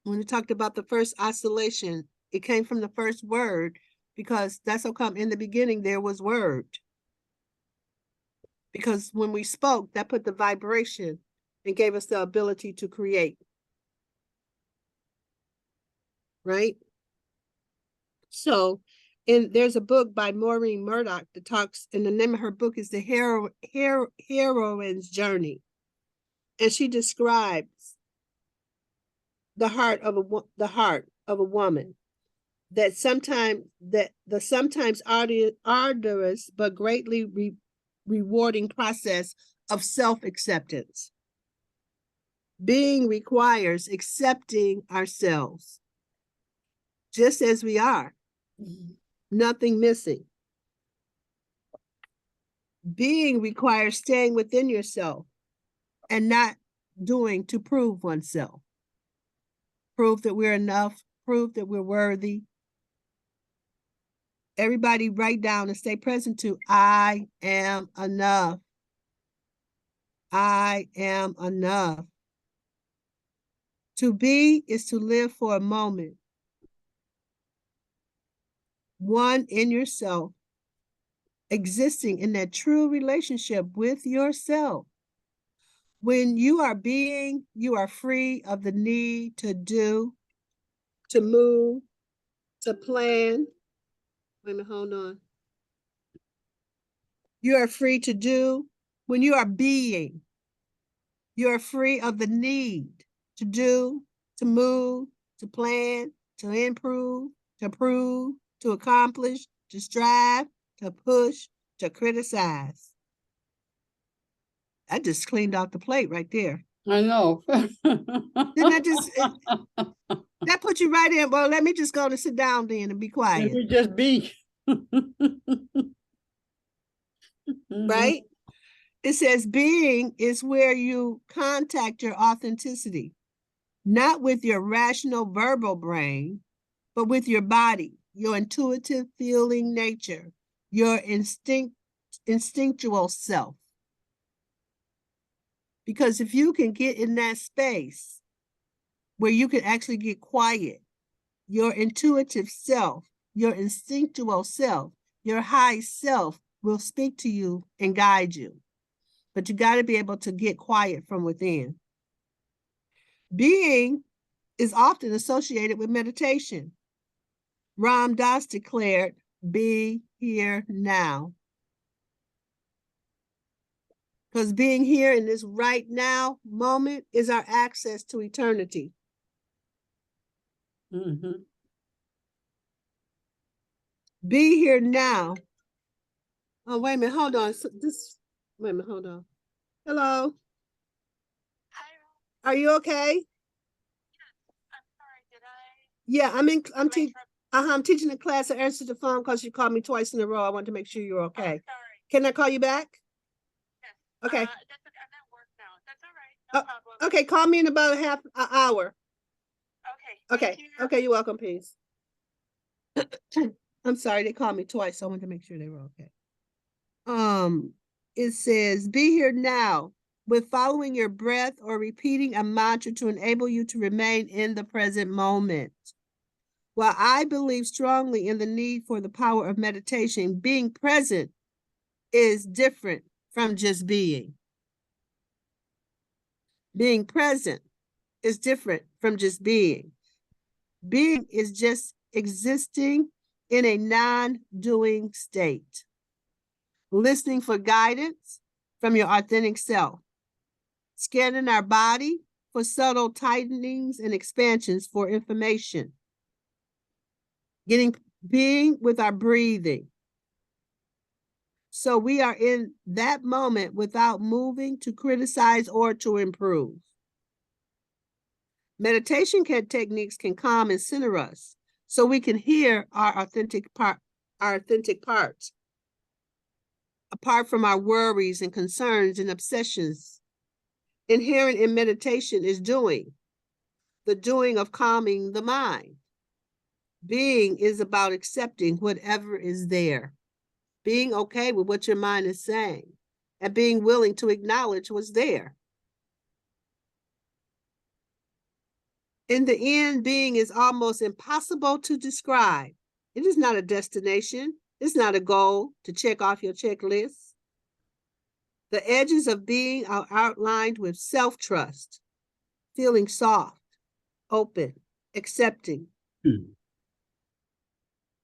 When we talked about the first oscillation, it came from the first word, because that's how come in the beginning there was word. Because when we spoke, that put the vibration and gave us the ability to create. Right? So, there's a book by Maureen Murdoch that talks, and the name of her book is The Heroine's Journey. And she describes the heart of a woman, that sometimes arduous but greatly rewarding process of self-acceptance. Being requires accepting ourselves just as we are, nothing missing. Being requires staying within yourself and not doing to prove oneself. Prove that we're enough, prove that we're worthy. Everybody write down and stay present to, I am enough. I am enough. To be is to live for a moment. One in yourself, existing in that true relationship with yourself. When you are being, you are free of the need to do, to move, to plan. Wait a minute, hold on. You are free to do. When you are being, you are free of the need to do, to move, to plan, to improve, to prove, to accomplish, to strive, to push, to criticize. I just cleaned out the plate right there. I know. Didn't I just, that put you right in? Well, let me just go to sit down then and be quiet. Let me just be. Right? It says being is where you contact your authenticity, not with your rational verbal brain, but with your body, your intuitive feeling nature, your instinctual self. Because if you can get in that space where you can actually get quiet, your intuitive self, your instinctual self, your high self will speak to you and guide you. But you got to be able to get quiet from within. Being is often associated with meditation. Ram Dass declared, be here now. Because being here in this right now moment is our access to eternity. Be here now. Oh, wait a minute, hold on. Wait a minute, hold on. Hello. Hi. Are you okay? Yes. I'm sorry. Did I? Yeah, I'm teaching a class. I answered the phone because you called me twice in a row. I wanted to make sure you're okay. I'm sorry. Can I call you back? Yes. Okay. I'm at work now. That's all right. No problem. Okay, call me in about an hour. Okay, okay, you're welcome, peace. I'm sorry, they called me twice, so I wanted to make sure they were okay. It says, be here now with following your breath or repeating a mantra to enable you to remain in the present moment. While I believe strongly in the need for the power of meditation, being present is different from just being. Being present is different from just being. Being is just existing in a non-doing state. Listening for guidance from your authentic self. Scanning our body for subtle tightenings and expansions for information. Being with our breathing. So we are in that moment without moving to criticize or to improve. Meditation techniques can calm and center us so we can hear our authentic parts. Apart from our worries and concerns and obsessions, inherent in meditation is the doing of calming the mind. Being is about accepting whatever is there, being okay with what your mind is saying, and being willing to acknowledge what's there. In the end, being is almost impossible to describe. It is not a destination. It's not a goal to check off your checklist. The edges of being are outlined with self-trust, feeling soft, open, accepting.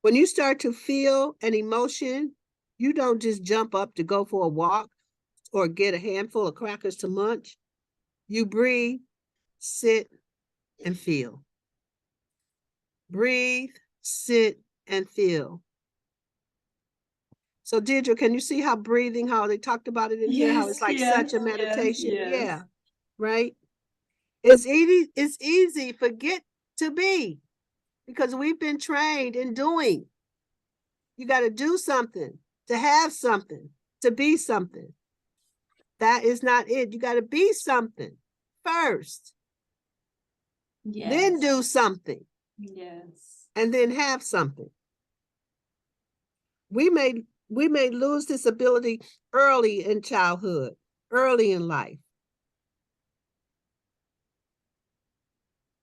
When you start to feel an emotion, you don't just jump up to go for a walk or get a handful of crackers to munch. You breathe, sit, and feel. Breathe, sit, and feel. So Deirdre, can you see how breathing, how they talked about it in here, how it's like such a meditation? Yeah, right? It's easy, forget to be, because we've been trained in doing. You got to do something, to have something, to be something. That is not it. You got to be something first. Yes. Then do something. Yes. And then have something. We may lose this ability early in childhood, early in life.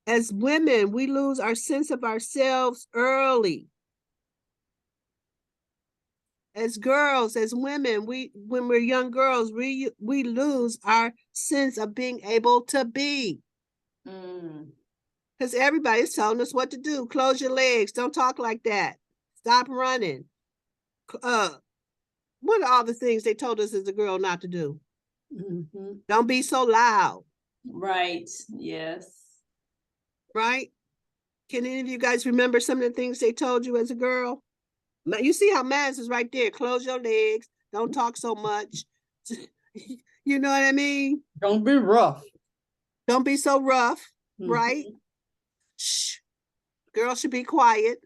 As women, we lose our sense of ourselves early. As girls, as women, when we're young girls, we lose our sense of being able to be. Because everybody's telling us what to do. Close your legs. Don't talk like that. Stop running. What are all the things they told us as a girl not to do? Don't be so loud. Right. Yes. Right? Can any of you guys remember some of the things they told you as a girl? You see how Maz is right there. Close your legs. Don't talk so much. You know what I mean? Don't be rough. Don't be so rough, right? Shh. Girls should be quiet.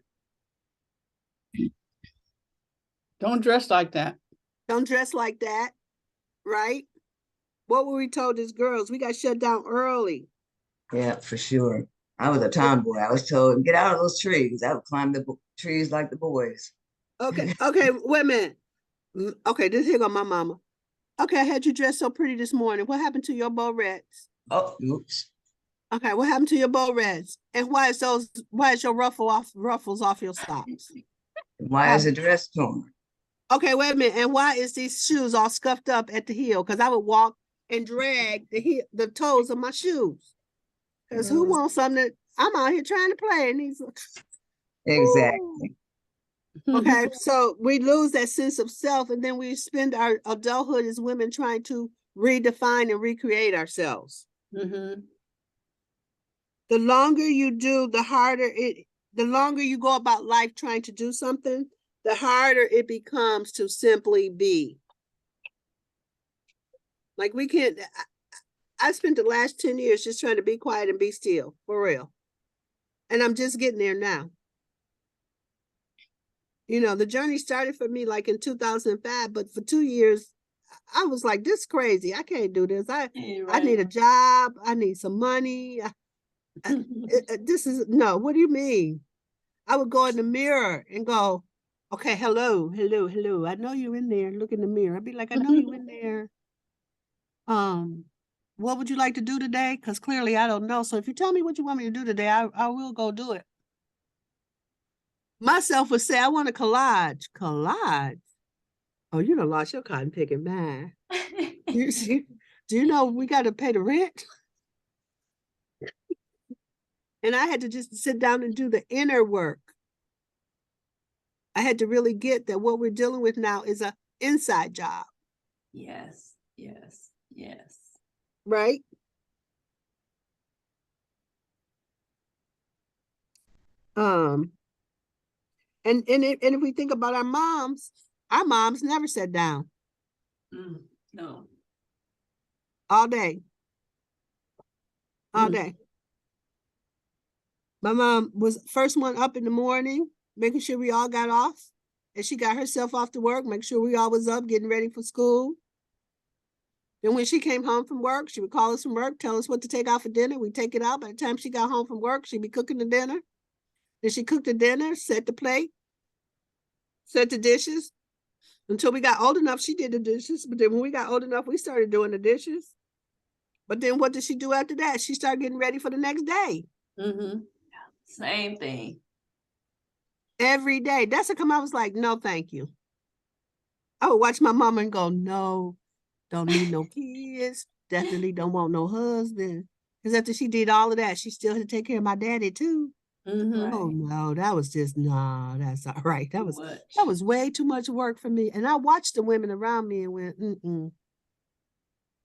Don't dress like that. Don't dress like that, right? What were we told as girls? We got shut down early. Yeah, for sure. I was a tomboy. I was told, get out of those trees. I would climb the trees like the boys. Okay, wait a minute. Okay, here go my mama. Okay, I had you dressed so pretty this morning. What happened to your bow reds? Oh, oops. Okay, what happened to your bow reds? And why is your ruffles off your socks? Why is the dress torn? Okay, wait a minute. And why is these shoes all scuffed up at the heel? Because I would walk and drag the toes of my shoes. Because who wants something that I'm out here trying to play and these Exactly. Okay, so we lose that sense of self, and then we spend our adulthood as women trying to redefine and recreate ourselves. The longer you do, the longer you go about life trying to do something, the harder it becomes to simply be. Like I spent the last 10 years just trying to be quiet and be still, for real. And I'm just getting there now. You know, the journey started for me like in 2005, but for 2 years, I was like, this is crazy. I can't do this. I need a job. I need some money. This is, no, what do you mean? I would go in the mirror and go, okay, hello, hello, hello. I know you're in there. Look in the mirror. I'd be like, I know you in there. What would you like to do today? Because clearly I don't know. So if you tell me what you want me to do today, I will go do it. Myself would say, I want a collage. Collage? Oh, you done lost your cotton picking mind. Do you know we got to pay the rent? And I had to just sit down and do the inner work. I had to really get that what we're dealing with now is an inside job. Yes, yes, yes. Right? And if we think about our moms never sat down. No. All day. All day. My mom was first one up in the morning, making sure we all got off. And she got herself off to work, make sure we all was up, getting ready for school. Then when she came home from work, she would call us from work, tell us what to take out for dinner. We'd take it out. By the time she got home from work, she'd be cooking the dinner. Then she cooked the dinner, set the plate, set the dishes. Until we got old enough, she did the dishes. But then when we got old enough, we started doing the dishes. But then what did she do after that? She started getting ready for the next day. Same thing. Every day. That's how come I was like, no, thank you. I would watch my mama and go, no, don't need no kids. Definitely don't want no husband. Because after she did all of that, she still had to take care of my daddy too. Oh no, that was just, no, that's all right. That was way too much work for me. And I watched the women around me and went, And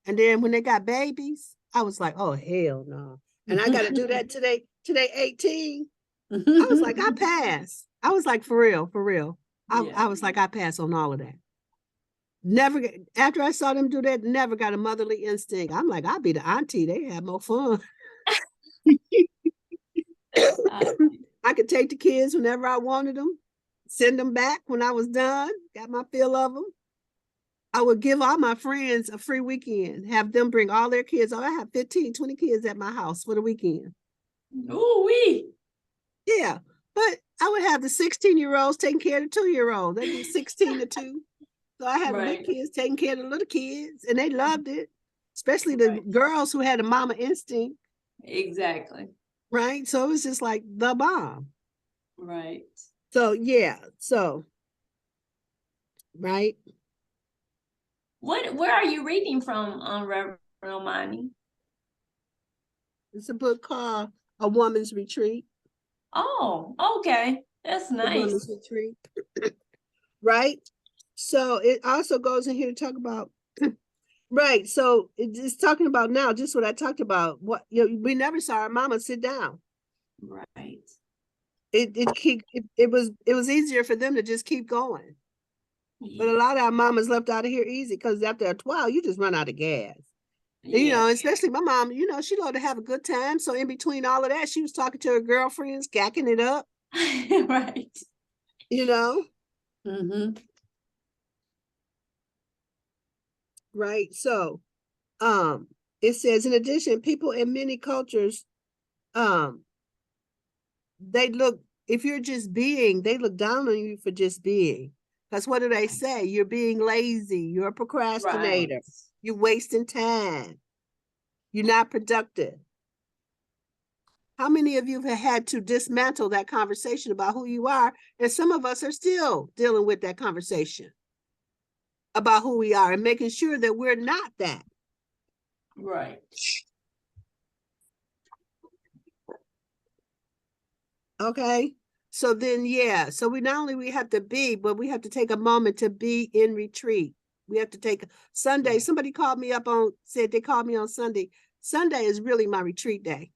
then when they got babies, I was like, oh, hell no. And I got to do that today 18. I was like, I pass. I was like, for real, for real. I was like, I pass on all of that. Never, after I saw them do that, never got a motherly instinct. I'm like, I'll be the auntie. They have more fun. I could take the kids whenever I wanted them, send them back when I was done, got my fill of them. I would give all my friends a free weekend, have them bring all their kids. Oh, I have 15, 20 kids at my house for the weekend. Ooh-wee. Yeah, but I would have the 16-year-olds taking care of the 2-year-olds. They'd be 16 to 2. So I had the little kids taking care of the little kids, and they loved it, especially the girls who had a mama instinct. Exactly. Right? So it was just like the bomb. Right. So, yeah. So, right? Where are you reading from, Reverend Omani? It's a book called A Woman's Retreat. Oh, okay. That's nice. A Woman's Retreat. Right? So it also goes in here to talk about, right. So it's talking about now, just what I talked about. What, we never saw our mama sit down. Right. It was easier for them to just keep going. But a lot of our mamas left out of here easy because after a 12, you just run out of gas. And, especially my mom, she loved to have a good time. So in between all of that, she was talking to her girlfriends, gacking it up. Right. Right. So it says, in addition, people in many cultures, if you're just being, they look down on you for just being. Because what do they say? You're being lazy. You're a procrastinator. Right. You're wasting time. You're not productive. How many of you have had to dismantle that conversation about who you are? And some of us are still dealing with that conversation about who we are and making sure that we're not that. Right. Okay. So then, so we not only have to be, but we have to take a moment to be in retreat. We have to take Sunday. Somebody called me up said they called me on Sunday. Sunday is really my retreat day.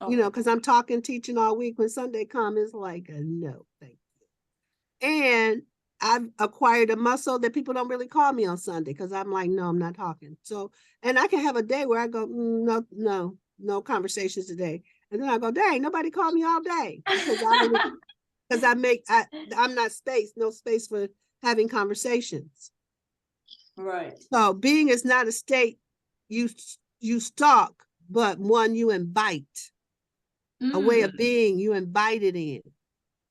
Because I'm teaching all week. When Sunday comes, it's like, no, thank you. And I've acquired a muscle that people don't really call me on Sunday because I'm like, no, I'm not talking. So, and I can have a day where I go, no conversations today. And then I go, dang, nobody called me all day because I'm not no space for having conversations. Right. So being is not a state you stalk, but one you invite. a way of being. You invite it in.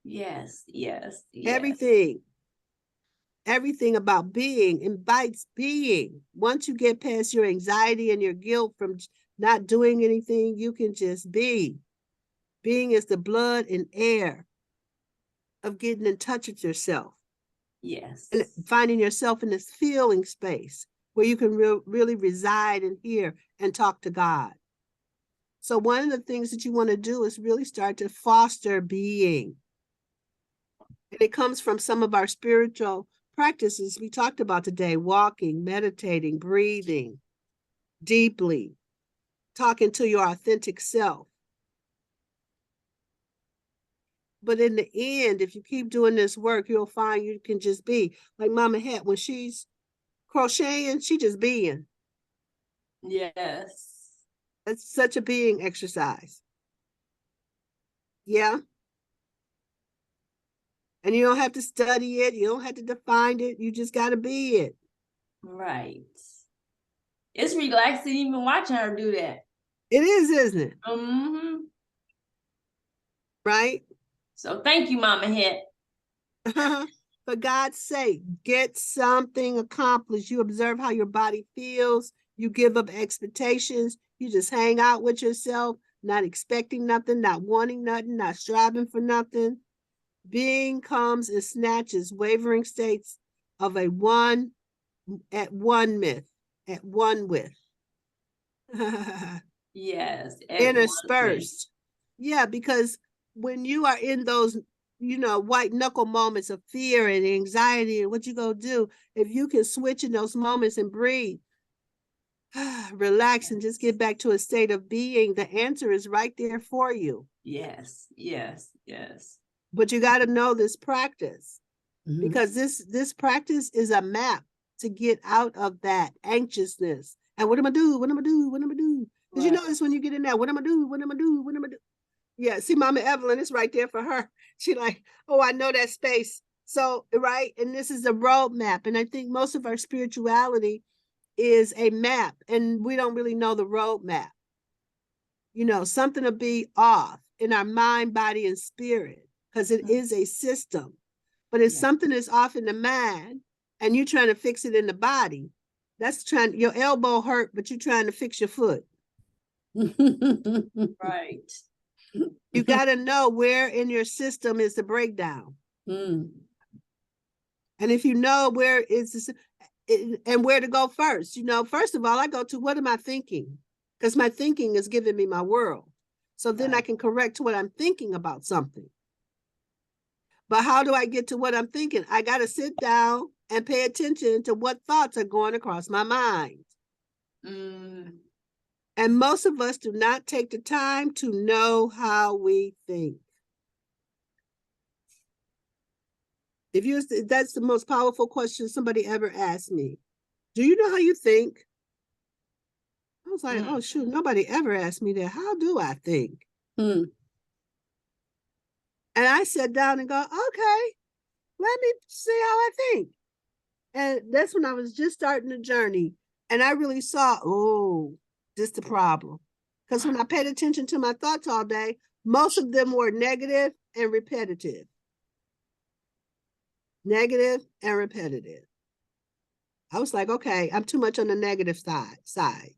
Yes, yes, yes. Everything about being invites being. Once you get past your anxiety and your guilt from not doing anything, you can just be. Being is the blood and air of getting in touch with yourself. Yes. And finding yourself in this feeling space where you can really reside and hear and talk to God. So one of the things that you want to do is really start to foster being. And it comes from some of our spiritual practices we talked about today: walking, meditating, breathing deeply, talking to your authentic self. But in the end, if you keep doing this work, you'll find you can just be like Mama Het. When she's crocheting, she just being. Yes. It's such a being exercise. Yeah. And you don't have to study it. You don't have to define it. You just got to be it. Right. It's relaxing even watching her do that. It is, isn't it? Mm-hmm. Right? So thank you, Mama Het. For God's sake, get something accomplished. You observe how your body feels. You give up expectations. You just hang out with yourself, not expecting nothing, not wanting nothing, not striving for nothing. Being comes in snatches, wavering states of a one with. Yes. Interspersed. Yeah, because when you are in those, white knuckle moments of fear and anxiety, and what you gonna do, if you can switch in those moments and breathe, relax, and just get back to a state of being, the answer is right there for you. Yes, yes, yes. But you got to know this practice, because this practice is a map to get out of that anxiousness. And what am I do? What am I do? What am I do? Because you notice when you get in there, what am I do? What am I do? What am I do? Yeah, see, Mama Evelyn is right there for her. She like, oh, I know that space. So, right. And this is a roadmap. And I think most of our spirituality is a map, and we don't really know the roadmap. Something to be off in our mind, body, and spirit, because it is a system. But if something is off in the mind and you're trying to fix it in the body, your elbow hurt, but you're trying to fix your foot. Right. You got to know where in your system is the breakdown. And if you know where it's and where to go first, first of all, I go to, what am I thinking? Because my thinking is giving me my world. So then I can correct what I'm thinking about something. But how do I get to what I'm thinking? I got to sit down and pay attention to what thoughts are going across my mind. And most of us do not take the time to know how we think. That's the most powerful question somebody ever asked me. Do you know how you think? I was like, oh, shoot, nobody ever asked me that. How do I think? And I sat down and go, okay, let me see how I think. And that's when I was just starting the journey. And I really saw, this is the problem. Because when I paid attention to my thoughts all day, most of them were negative and repetitive. Negative and repetitive. I was like, okay, I'm too much on the negative side.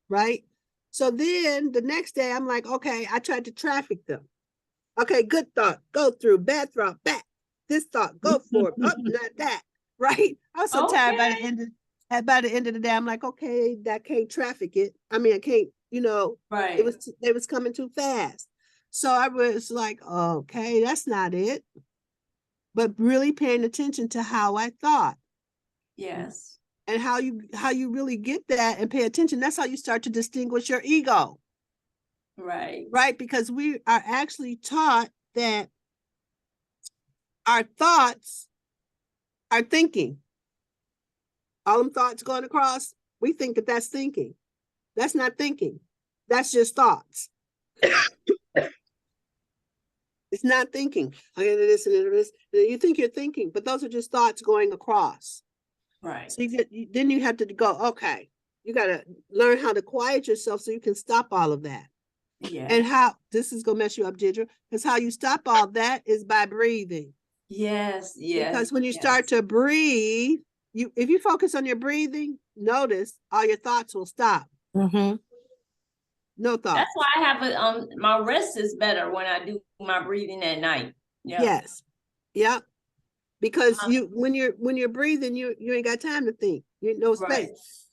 Right? So then the next day, I'm like, okay, I tried to traffic them. Okay, good thought, go through. Bad thought, back. This thought, go for it. Oh, not that. Right? I was so tired by the end of the day. I'm like, okay, that can't traffic it. I mean, I can't, right. It was coming too fast. So I was like, okay, that's not it. But really paying attention to how I thought. Yes. And how you really get that and pay attention. That's how you start to distinguish your ego. Right. Right? Because we are actually taught that our thoughts are thinking. All them thoughts going across, we think that that's thinking. That's not thinking. That's just thoughts. It's not thinking. I get this and this. You think you're thinking, but those are just thoughts going across. Right. So then you have to go, okay, you got to learn how to quiet yourself so you can stop all of that. Yeah. And how this is gonna mess you up, Ginger, because how you stop all that is by breathing. Yes, yes. Because when you start to breathe, if you focus on your breathing, notice all your thoughts will stop. Mm-hmm. No thoughts. That's why I have my rest is better when I do my breathing at night. Yeah. Yes. Yep. Because when you're breathing, you ain't got time to think. You no space.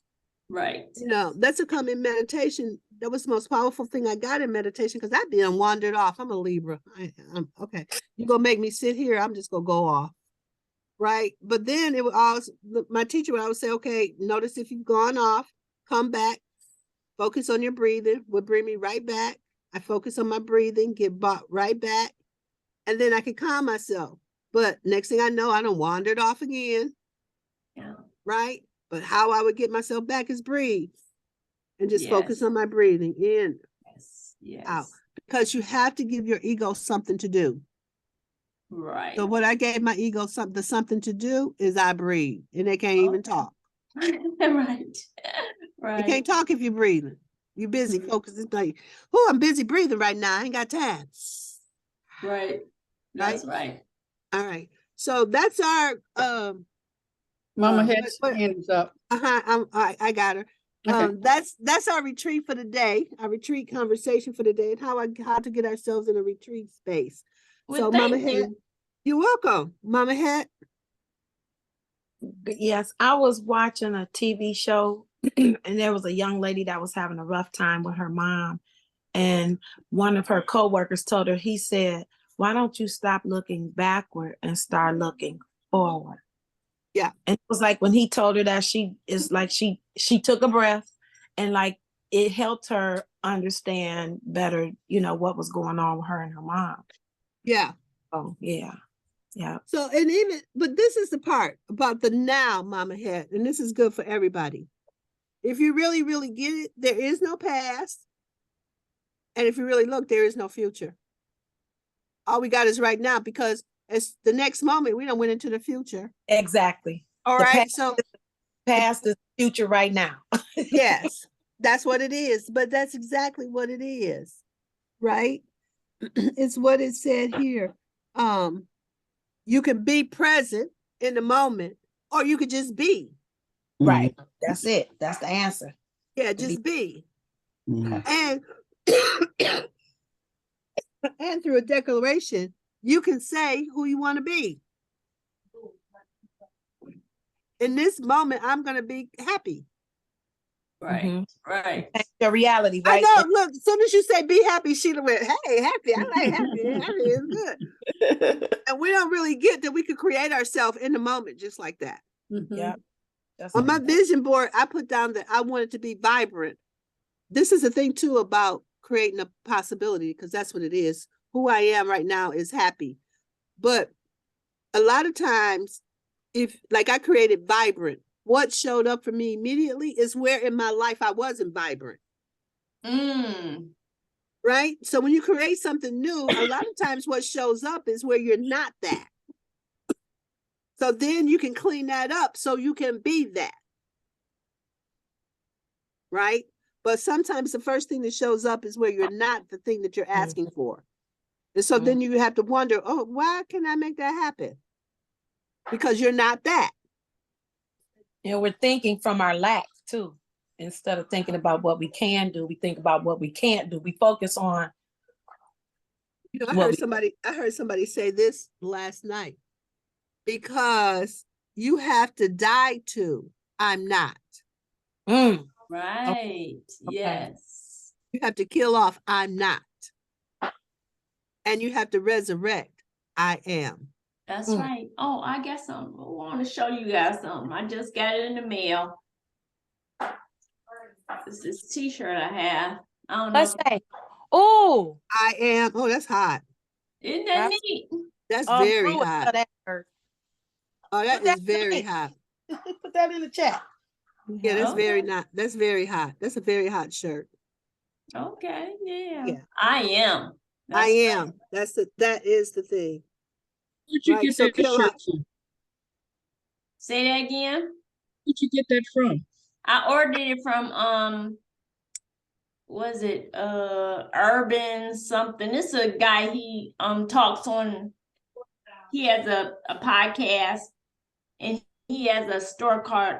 Right. You know, that's a come in meditation. That was the most powerful thing I got in meditation because I'd be wandered off. I'm a Libra. I'm okay. You're gonna make me sit here, I'm just gonna go off. Right. But then it would always my teacher would always say, okay, notice if you've gone off, come back, focus on your breathing, would bring me right back. I focus on my breathing, get brought right back, and then I can calm myself. But next thing I know, I done wandered off again. Yeah. Right? But how I would get myself back is breathe and just focus on my breathing in, out. Because you have to give your ego something to do. Right. So what I gave my ego something to do is I breathe, and they can't even talk. Right. Right. You can't talk if you're breathing. You're busy focusing. Like, oh, I'm busy breathing right now. I ain't got time. Right. That's right. All right. So that's our Mama Het's hand is up. I got her. Okay. That's our retreat for the day, our retreat conversation for the day, and how to get ourselves in a retreat space. Well, so Mama Het, you're welcome. Mama Het. Yes, I was watching a TV show and there was a young lady that was having a rough time with her mom. And one of her coworkers told her, he said, why don't you stop looking backward and start looking forward? Yeah. And it was like when he told her that, she took a breath and like it helped her understand better, you know, what was going on with her and her mom. Yeah. Oh, yeah. Yeah. So, but this is the part about the now, Mama Het, and this is good for everybody. If you really, really get it, there is no past. And if you really look, there is no future. All we got is right now, because it's the next moment we don't went into the future. Exactly. All right. So past is future right now. Yes, that's what it is. But that's exactly what it is. Right? It's what it said here. You can be present in the moment, or you could just be. Right. That's it. That's the answer. Yeah, just be. And and through a declaration, you can say who you want to be. In this moment, I'm going to be happy. Right. Mm-hmm. Right. The reality, right? I know. Look, as soon as you say be happy, Sheila went, hey, happy. I like happy. Happy is good. And we don't really get that we could create ourselves in the moment just like that. Mm-hmm. Yeah. On my vision board, I put down that I want it to be vibrant. This is the thing too about creating a possibility, because that's what it is. Who I am right now is happy. But a lot of times, if like I created vibrant, what showed up for me immediately is where in my life I wasn't vibrant. Right? So when you create something new, a lot of times what shows up is where you're not that. So then you can clean that up so you can be that. Right? But sometimes the first thing that shows up is where you're not the thing that you're asking for. And so then you have to wonder, oh, why can I make that happen? Because you're not that. You know, we're thinking from our lack too. Instead of thinking about what we can do, we think about what we can't do. We focus on. You know, I heard somebody say this last night. Because you have to die to I'm not. Right. Yes. You have to kill off I'm not. And you have to resurrect I am. That's right. Oh, I got something. I want to show you guys something. I just got it in the mail. It's this t-shirt I have. I don't know. Let's say, oh, I am. Oh, that's hot. Isn't that neat? That's very hot. Oh, that is very hot. Put that in the chat. Yeah, that's very not. That's very hot. That's a very hot shirt. Okay. Yeah. I am. I am. That is the thing. Where'd you get that shirt from? Say that again. Where'd you get that from? I ordered it from was it Urban something? This is a guy, he talks on, he has a podcast, and he has a store called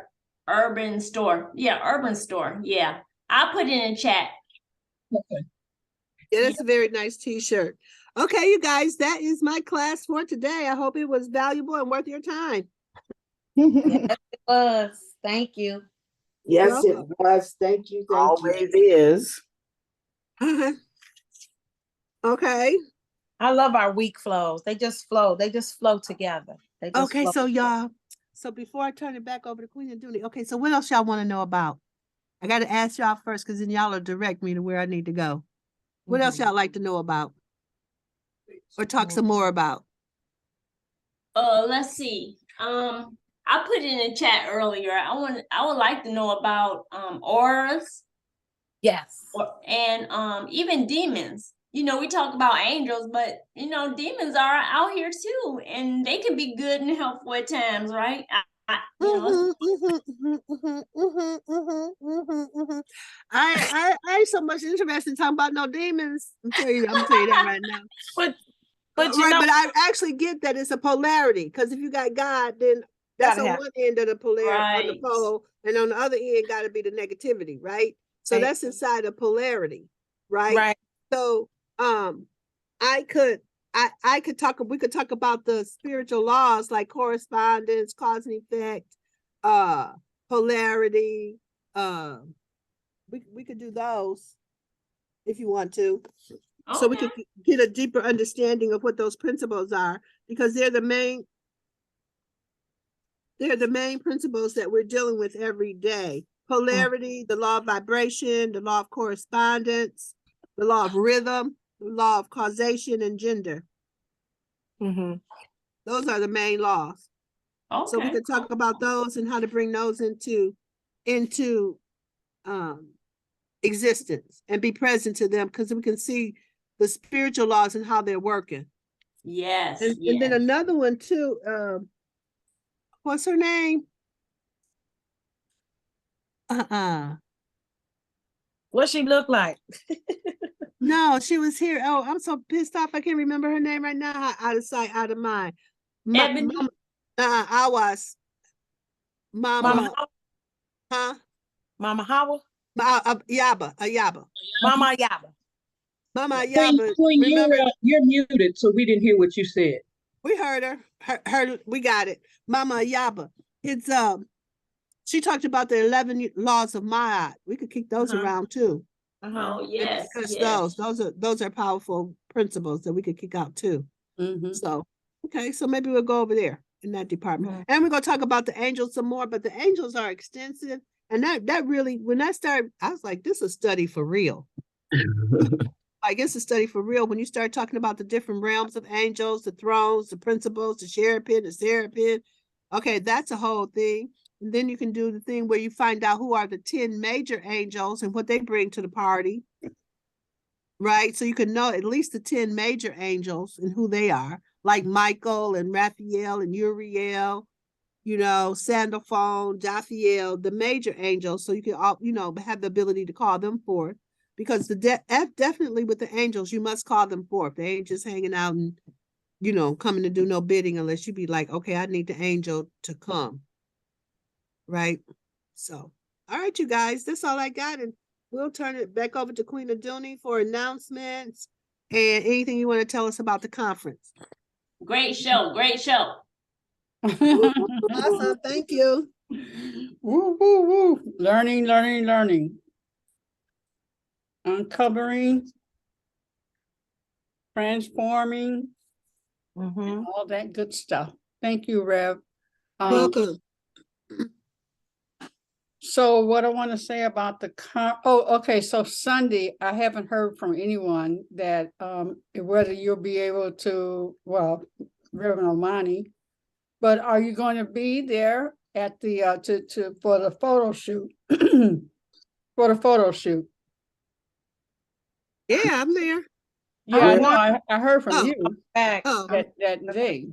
Urban Store. Yeah, Urban Store. Yeah. I'll put it in the chat. Okay. Yeah, that's a very nice t-shirt. Okay, you guys, that is my class for today. I hope it was valuable and worth your time. Yes, it was. Thank you. Yes, it was. Thank you. Always is. Okay. I love our week flows. They just flow. They just flow together. They just Okay, flow. so y'all, so before I turn it back over to Queen and Dooney, okay, so what else y'all want to know about? I got to ask y'all first, because then y'all will direct me to where I need to go. What else y'all like to know about? Or talk some more about? Let's see. I put it in the chat earlier. I would like to know about auras. Yes. And even demons. You know, we talk about angels, but you know, demons are out here too, and they can be good and helpful at times, right? I ain't so much interested in talking about no demons. I'm gonna tell you that right now. But you know, but I actually get that it's a polarity, because if you got God, then that's on one end of the polarity, on the pole, and on the other end got to be the negativity, right? So that's inside of polarity, right? Right. So I could talk, we could talk about the spiritual laws like correspondence, cause and effect, polarity. We could do those if you want to. Okay. So we could get a deeper understanding of what those principles are, because they're the main principles that we're dealing with every day. Polarity, the law of vibration, the law of correspondence, the law of rhythm, the law of causation and gender. Those are the main laws. Okay. So we could talk about those and how to bring those into existence and be present to them, because we can see the spiritual laws and how they're working. Yes. And then another one too, what's her name? What she look like? No, she was here. Oh, I'm so pissed off. I can't remember her name right now. Out of sight, out of mind. I was Mama. Huh? Mama Hawa? Yaba. Mama Yaba. Mama Yaba. Queen, you're muted, so we didn't hear what you said. We heard her. We got it. Mama Yaba. It's she talked about the 11 laws of Ma'at. We could kick those around too. Oh yes, yes. Those are powerful principles that we could kick out too. So okay, so maybe we'll go over there in that department, and we're gonna talk about the angels some more. But the angels are extensive, and that really, when I started, I was like, this is a study for real. Like, it's a study for real. When you start talking about the different realms of angels, the thrones, the principles, the cherubim, the seraphim, okay, that's a whole thing. And then you can do the thing where you find out who are the 10 major angels and what they bring to the party, right? So you can know at least the 10 major angels and who they are, like Michael and Raphael and Uriel, you know, Sandalphon, Jophiel, the major angels. So you can all, you know, have the ability to call them forth, because definitely with the angels, you must call them forth. They ain't just hanging out and, you know, coming to do no bidding unless you be like, okay, I need the angel to come. Right. So, all right, you guys, that's all I got. And we'll turn it back over to Queen Aduni for announcements and anything you want to tell us about the conference. Great show. Awesome. Thank you. Woo, woo, woo. Learning. Uncovering, transforming, all that good stuff. Thank you, Rev. Welcome. So what I want to say about the okay. So Sunday, I haven't heard from anyone that whether you'll be able to, well, Reverend Omani, but are you going to be there at the for the photo shoot? For the photo shoot. Yeah, I'm there. Yeah, I know. I heard from you that day.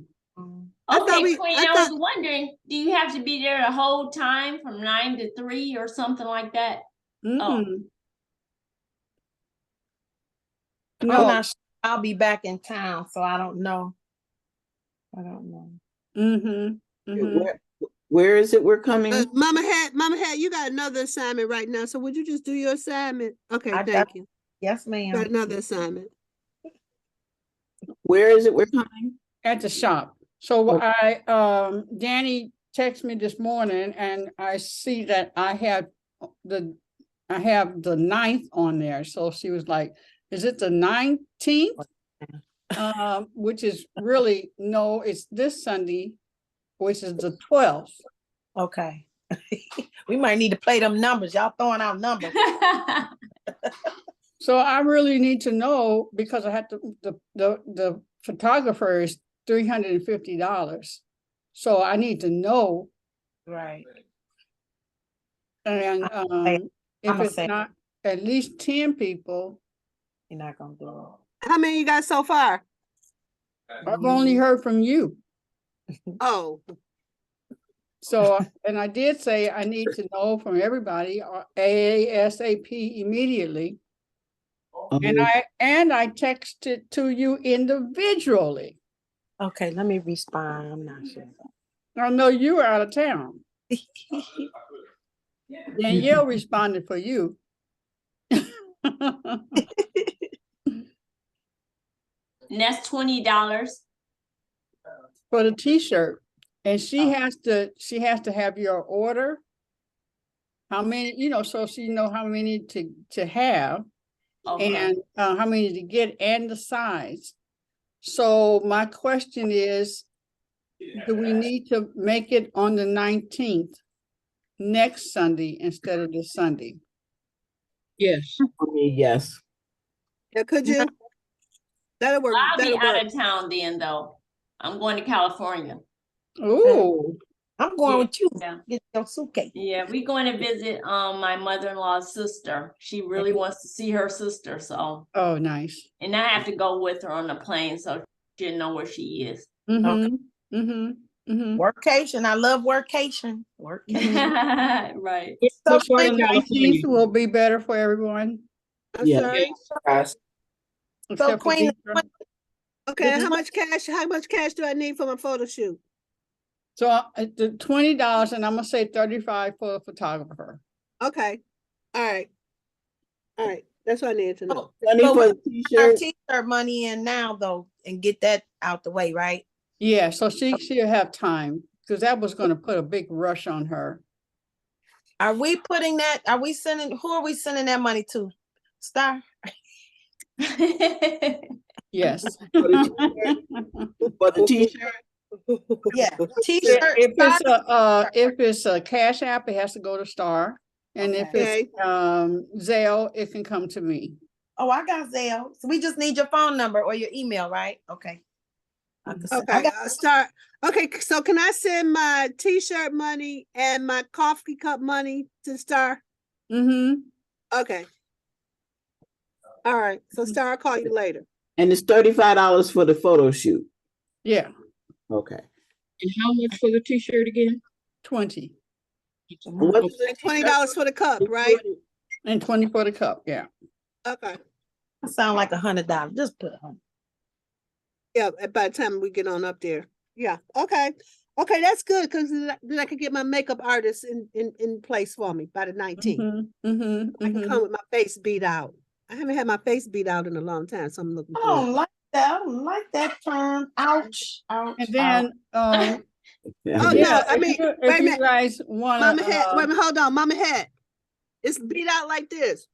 Okay, Queen, I was wondering, do you have to be there the whole time from 9 to 3 or something like that? I'm No. not sure. I'll be back in town, so I don't know. Where is it we're coming? Mama Hat, you got another assignment right now. So would you just do your assignment? Okay, thank you. Yes, ma'am. Got another assignment. Where is it we're coming? At the shop. So Danny texted me this morning and I see that I have the 9th on there. So she was like, is it the 19th? Which is really, no, it's this Sunday, which is the 12th. Okay. We might need to play them numbers. Y'all throwing out numbers. So I really need to know because I have to, the photographer is $350. So I need to know. Right. And if it's not at least 10 people. You're not gonna do it. How many you got so far? I've only heard from you. Oh. So, and I did say I need to know from everybody ASAP immediately. And I texted to you individually. Okay, let me respond. I'm not sure. I know you were out of town. Danyelle responded for you. And that's $20 for the t-shirt. And she has to have your order. How many, so she know how many to have. Okay. And how many to get and the size. So my question is, do we need to make it on the 19th next Sunday instead of this Sunday? Yes. Yes. Yeah, could you? That'll work. I'll be out of town then, though. I'm going to California. Oh, I'm going with you. Yeah. Get your suitcase. Yeah, we're going to visit my mother-in-law's sister. She really wants to see her sister, so. Oh, nice. And I have to go with her on the plane, so she'll know where she is. Okay. Workation. I love workation. Right. So the 19th will be better for everyone. Yeah. So Queen. Okay, how much cash do I need for my photo shoot? So the $20 and I'm gonna say $35 for a photographer. Okay. All right. That's what I needed to know. So our t-shirt money in now though, and get that out the way, right? Yeah, so she'll have time because that was gonna put a big rush on her. Are we putting that? Who are we sending that money to? Star? Yes. For the t-shirt. Yeah, t-shirt. If it's a Cash App, it has to go to Star, and if it's Zelle, it can come to me. Oh, I got Zelle. So we just need your phone number or your email, right? Okay. Okay. Star. Okay, so can I send my t-shirt money and my coffee cup money to Star? Okay. All right. So Star, I'll call you later. And it's $35 for the photo shoot. Yeah. Okay. And how much for the t-shirt again? 20. $20 for the cup, right? And 20 for the cup, yeah. Okay. That sound like $100. Just put $100. Yeah, by the time we get on up there. Yeah. Okay. Okay, that's good because then I can get my makeup artist in place for me by the 19th. I can come with my face beat out. I haven't had my face beat out in a long time, so I'm looking forward. I don't like that term. Ouch. Ouch. And then oh no, I mean if you guys want Mama Hat, wait a minute, hold on, Mama Hat. It's beat out like this.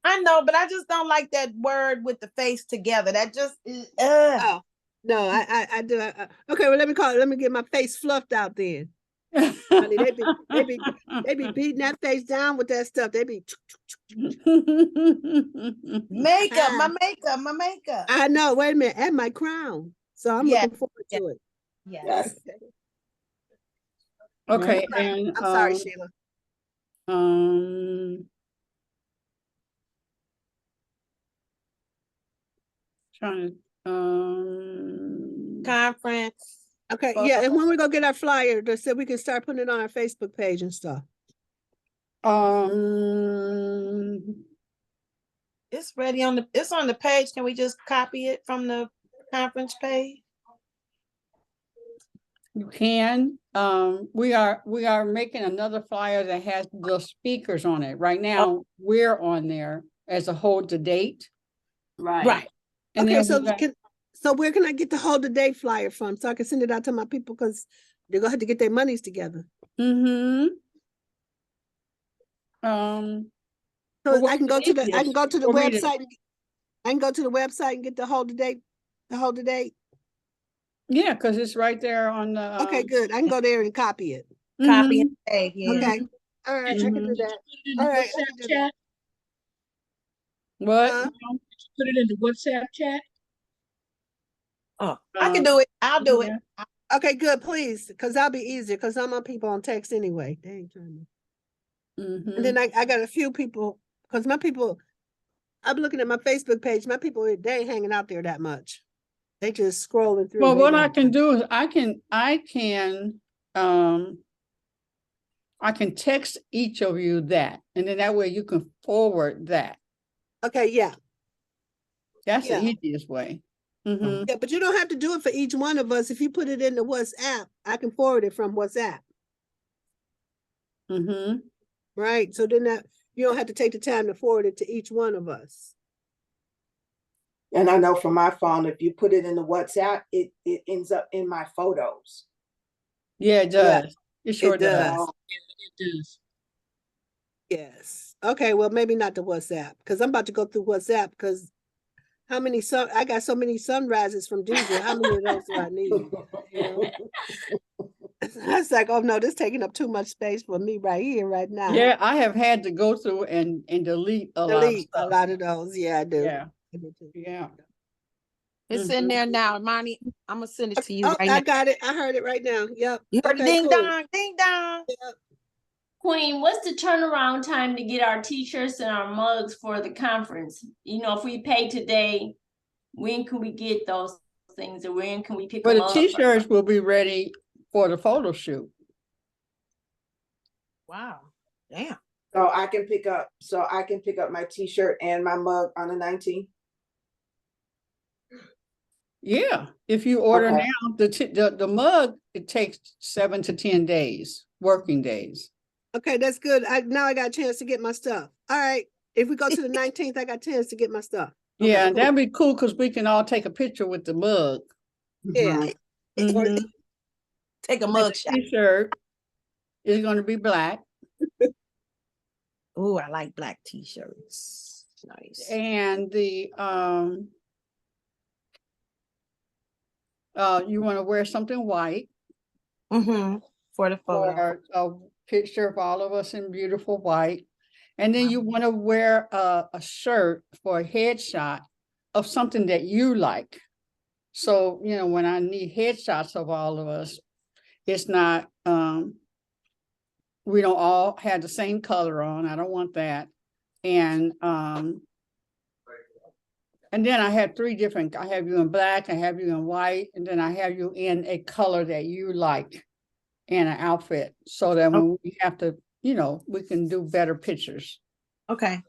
I know, but I just don't like that word with the face together. That just Oh no, I do. Okay, well let me get my face fluffed out then. Honey, they be beating that face down with that stuff. They be makeup, my makeup. I know. Wait a minute, and my crown. So I'm looking forward to it. Yes. Okay, and I'm sorry, Sheila. Trying to conference. Okay, yeah, and when we go get our flyer, they said we can start putting it on our Facebook page and stuff. It's ready it's on the page. Can we just copy it from the conference page? You can. We are making another flyer that has the speakers on it. Right now, we're on there as a hold the date. Right. And okay, then so where can I get the hold the date flyer from so I can send it out to my people because they're gonna have to get their monies together. So So I can go to the website. I can go to the website. I can go to the website and get the hold the date. The hold the date. Yeah, because it's right there on the. Okay, good. I can go there and copy it. Copy and paste. Yeah. Okay. All right, I can do that. All right. I can do that. What? Put it in the WhatsApp chat. Oh, I can do it. I'll do it. Okay, good, please, because that'll be easier because I'm on people on text anyway. They ain't trying to. And then I got a few people because my people, I'm looking at my Facebook page. My people, they ain't hanging out there that much. They just scrolling through. Well, what I can do is I can text each of you that, and then that way you can forward that. Okay, yeah. That's the easiest way. Yeah, but you don't have to do it for each one of us. If you put it in the WhatsApp, I can forward it from WhatsApp. Right. So then that you don't have to take the time to forward it to each one of us. And I know from my phone, if you put it in the WhatsApp, it ends up in my photos. Yeah, it does. Yeah, it sure does. It does. Yes. Okay, well, maybe not the WhatsApp, because I'm about to go through WhatsApp because I got so many sunrises from Deidre. How many of those do I need? You know? I was like, oh no, this is taking up too much space for me right here, right now. Yeah, I have had to go through and delete a lot of stuff. A lot of those. Yeah, I do. Yeah. Yeah. It's in there now, Monty. I'm gonna send it to you right now. I got it. I heard it right now. Yep. You heard ding dong, ding dong. Yep. Queen, what's the turnaround time to get our t-shirts and our mugs for the conference? You know, if we pay today, when can we get those things, or when can we pick them up? The t-shirts will be ready for the photo shoot. Wow. Damn. So I can pick up my t-shirt and my mug on the 19th. Yeah, if you order now, the mug, it takes 7 to 10 days, working days. Okay, that's good. Now I got a chance to get my stuff. All right. If we go to the 19th, I got a chance to get my stuff. Okay, yeah, cool. that'd be cool because we can all take a picture with the mug. Yeah. Take a mug shot. T-shirt is going to be black. Oh, I like black t-shirts. Nice. And the you want to wear something white. For the photo. Or a picture of all of us in beautiful white. And then you want to wear a shirt for a headshot of something that you like. So, you know, when I need headshots of all of us, it's not, we don't all have the same color on. I don't want that. And then I have 3 different, I have you in black, I have you in white, and then I have you in a color that you like in an outfit, so that when we have to, you know, we can do better pictures. Okay,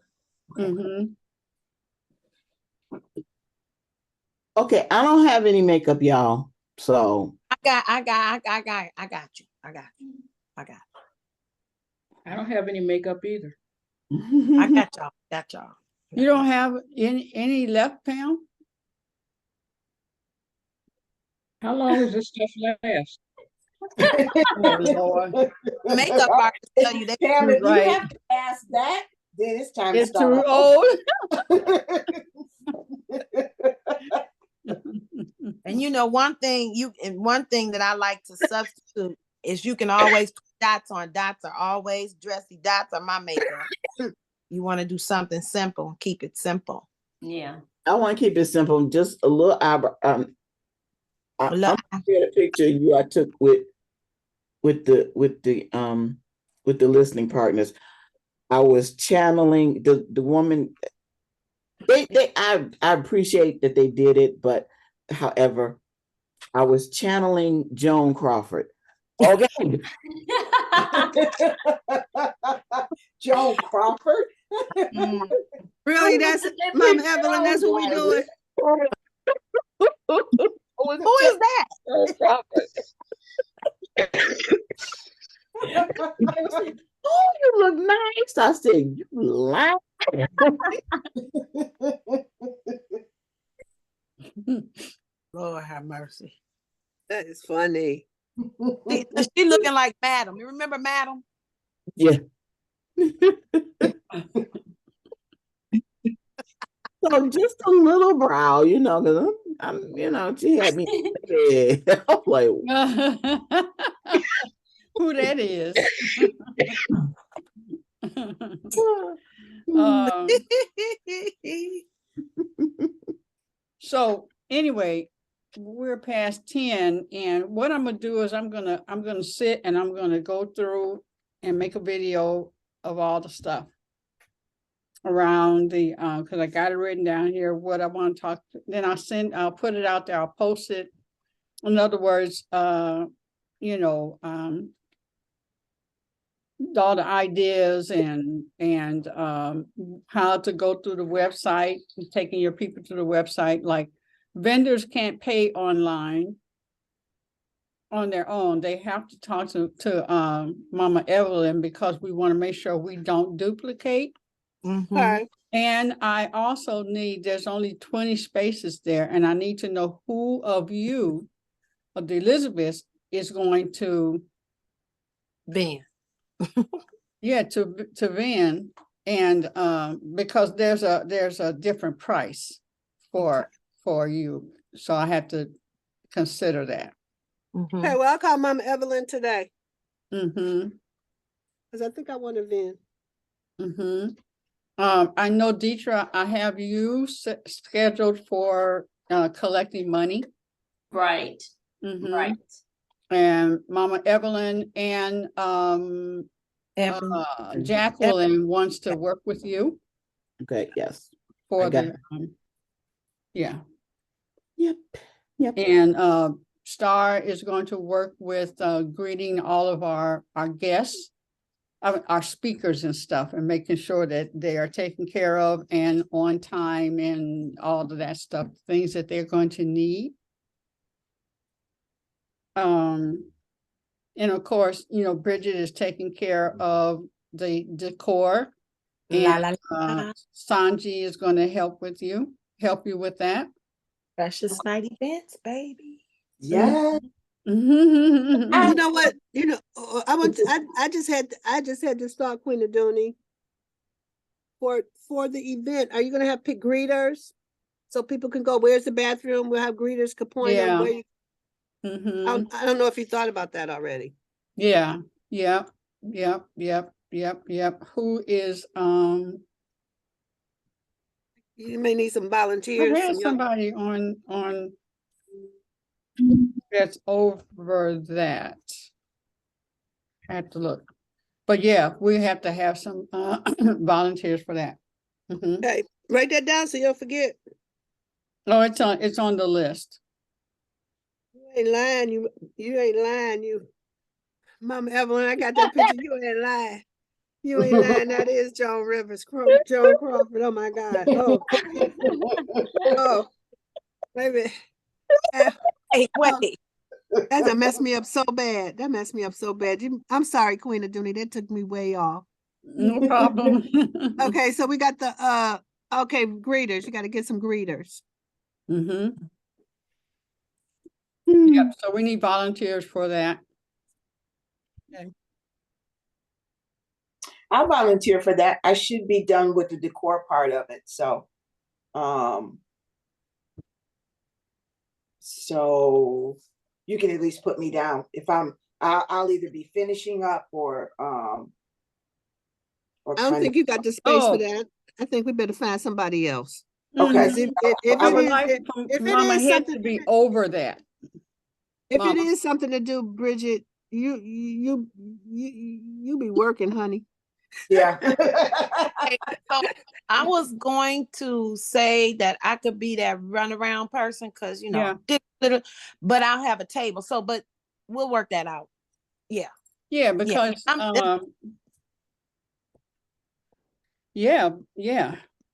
I don't have any makeup, y'all. So I got you. I don't have any makeup either. I got y'all. You don't have any left, Pam? How long does this stuff last? Oh, Lord. Makeup artists tell you that. Pam, if right. you have to ask that, then it's time It's to start. too old. And you know, one thing that I like to substitute is you can always put dots on. Dots are always dressy. Dots are my makeup. You want to do something simple, keep it simple. Yeah. I want to keep it simple. Just a little eyebrow. I'm gonna share the picture I took with the listening partners. I was channeling the woman. I appreciate that they did it, but however, I was channeling Joan Crawford. Okay. Joan Crawford. Really, that's Mama Evelyn, that's what we doing. Who is that? Oh, you look nice. I said, you lying. Lord have mercy. That is funny. She looking like Madam. You remember Madam? Yeah. So just a little brow, because I'm she had me. I'm like, who that is. So anyway, we're past 10, and what I'm gonna do is I'm gonna sit and I'm gonna go through and make a video of all the stuff around the because I got it written down here what I want to talk. Then I'll put it out there. I'll post it. In other words, all the ideas and how to go through the website, taking your people to the website. Like vendors can't pay online on their own. They have to talk to Mama Evelyn because we want to make sure we don't duplicate. Okay. And I also there's only 20 spaces there, and I need to know who of you, of the Elizabeth, is going to Ben. Yeah, to Van, and because there's a different price for you, so I have to consider that. Okay, well, I'll call Mama Evelyn today. Mm-hmm. Because I think I want to Van. Mm-hmm. I know, Deetra, I have you scheduled for collecting money. Right. Mm-hmm. Right. And Mama Evelyn and Jacqueline wants to work with you. Okay, yes. For the yeah. Yep. And Star is going to work with greeting all of our guests, our speakers and stuff, and making sure that they are taken care of and on time and all of that stuff, things that they're going to need. And of course, Bridget is taking care of the decor. And Sanji is going to help you with that. Precious night events, baby. Yeah. You know what? I just had to start Queen Adoni for the event. Are you going to have pick greeters so people can go? Where's the bathroom? We'll have greeters could point them where you. I don't know if you thought about that already. Yeah. Yep. Who is you may need some volunteers. I had somebody on that's over that. I have to look. But yeah, we have to have some volunteers for that. Okay, write that down so you'll forget. Oh, it's on the list. You ain't lying. You ain't lying. Mama Evelyn, I got that picture. You ain't lying. You ain't lying. That is Joan Rivers, Joan Crawford. Oh my God. Oh, baby. Wait. That messed me up so bad. I'm sorry, Queen Adoni. That took me way off. No problem. Okay, so we got the greeters. You got to get some greeters. Yep. So we need volunteers for that. Okay. I'll volunteer for that. I should be done with the decor part of it. So you can at least put me down if I'll either be finishing up or I don't think you got the space for that. I think we better find somebody else. Okay. If I would like Mama Head to be over that. If it is something to do, Bridget, you be working, honey. Yeah. So I was going to say that I could be that runaround person because but I'll have a table. So, but we'll work that out. Yeah. Yeah, because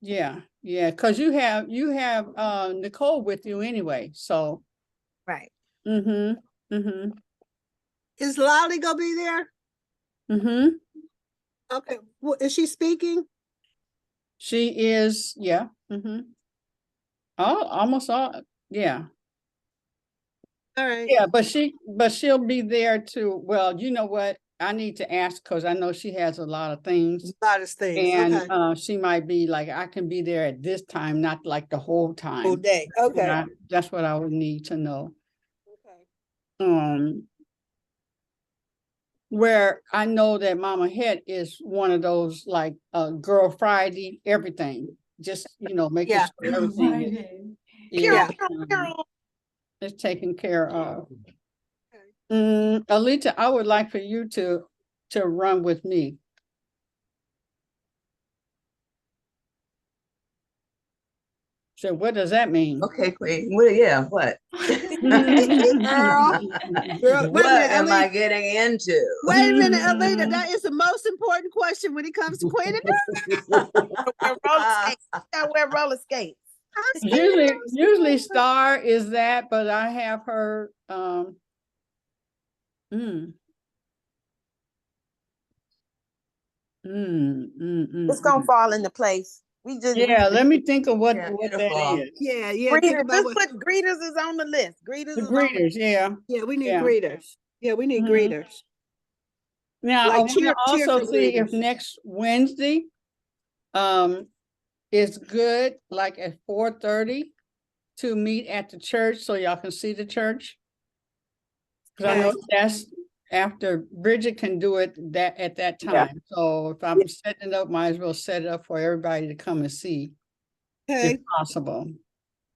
Yeah, because you have Nicole with you anyway, so. Right. Mm-hmm. Is Lolly gonna be there? Mm-hmm. Okay. Well, is she speaking? She is, yeah. Mm-hmm. Almost all, yeah. All right. Yeah, but she'll be there too. Well, you know what? I need to ask because I know she has a lot of things. A lot of things. And Okay. she might be like, I can be there at this time, not like the whole time. Whole day. Okay. That's what I would need to know. Okay. Where I know that Mama Het is one of those like Girl Friday, everything. Just making sure everything is taken care of. Alita, I would like for you to run with me. So what does that mean? Okay, Queen. Well, yeah, what? Girl, what am I getting into? Wait a minute, Alita. That is the most important question when it comes to Queen of Wear roller skates. Usually Star is that, but I have her It's gonna fall into place. Let me think of what that is. Yeah. Greeters, just put greeters is on the list. Greeters is greeters, yeah, we need greeters. Yeah, we need greeters. Now I want to also see if next Wednesday is good, like at 4:30 to meet at the church so y'all can see the church. Because I know that's after Bridget can do it at that time. Yeah. So if I'm setting it up, might as well set it up for everybody to come and see if possible.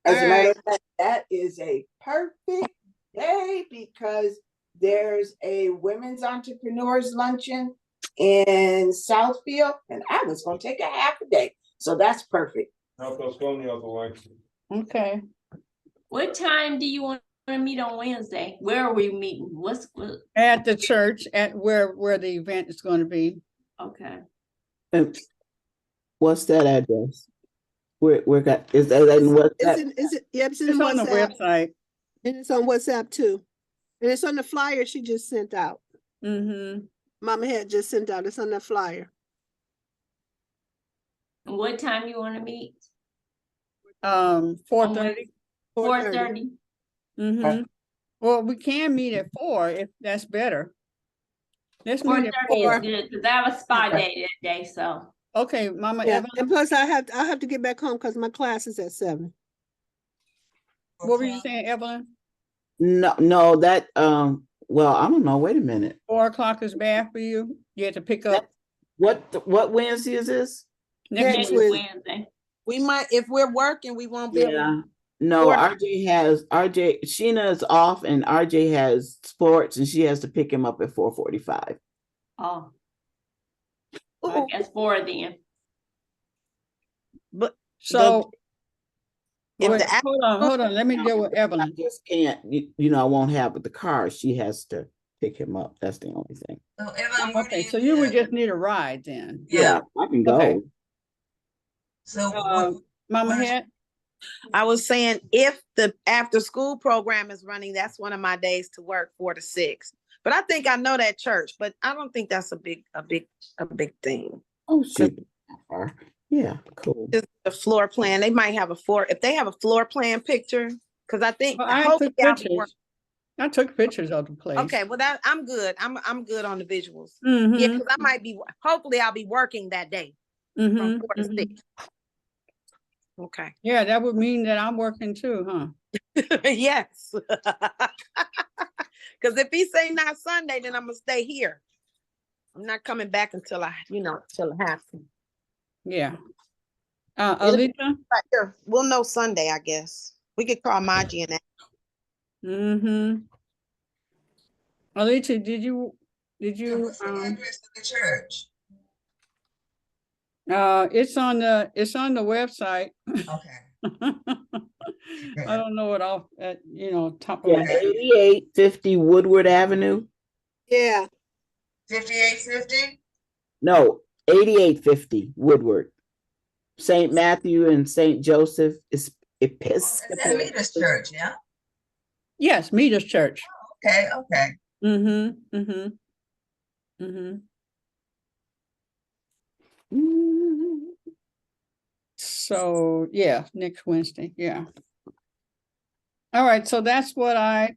As a matter of fact, that is a perfect day because there's a women's entrepreneurs luncheon in Southfield, and I was going to take a half a day. So that's perfect. Okay. What time do you want to meet on Wednesday? Where are we meeting? What? At the church, at where the event is going to be. Okay. And what's that address? Where got is that in WhatsApp? It's on the website. And it's on WhatsApp too. And it's on the flyer she just sent out. Mama had just sent out. It's on that flyer. What time you want to meet? 4:30. 4:30. Well, we can meet at 4 if that's better. Let's meet at 4:30 is good because I have a spa day that day. So okay, Mama Evelyn. And plus I have to get back home because my class is at 7. What were you saying, Evelyn? No, that well, I don't know. Wait a minute. 4 o'clock is bad for you. You have to pick up. What Wednesday is this? Next Wednesday. We might, if we're working, we won't be able. No, Sheena is off and RJ has sports and she has to pick him up at 4:45. Oh. I guess 4 then. But so hold on. Let me deal with Evelyn. I just can't, I won't have the car. She has to pick him up. That's the only thing. So Evelyn, okay, so you would just need a ride then. Yeah, I can go. Okay. So Mama Het? I was saying if the after school program is running, that's one of my days to work 4 to 6. But I think I know that church, but I don't think that's a big thing. Oh shoot. Yeah, cool. Just the floor plan. They might have if they have a floor plan picture, because I think I took pictures. I took pictures of the place. Okay, well I'm good. I'm good on the visuals. Yeah, because I might be. Hopefully, I'll be working that day from 4 to 6. Okay. Yeah, that would mean that I'm working too, huh? Yes. Because if he say not Sunday, then I'm gonna stay here. I'm not coming back until I have to. Yeah. Alita? Right here. We'll know Sunday, I guess. We could call Maji and that. Alita, did you what's the address of the church? It's on the website. Okay. I don't know it off at top of my my head. 8850 Woodward Avenue. Yeah. 5850? No, 8850 Woodward. St. Matthew and St. Joseph is Is that Meters Church, yeah? Yes, Meters Church. Okay, okay. Mm-hmm. Mm-hmm. Mm-hmm. So yeah, next Wednesday. Yeah. All right, so that's what I'm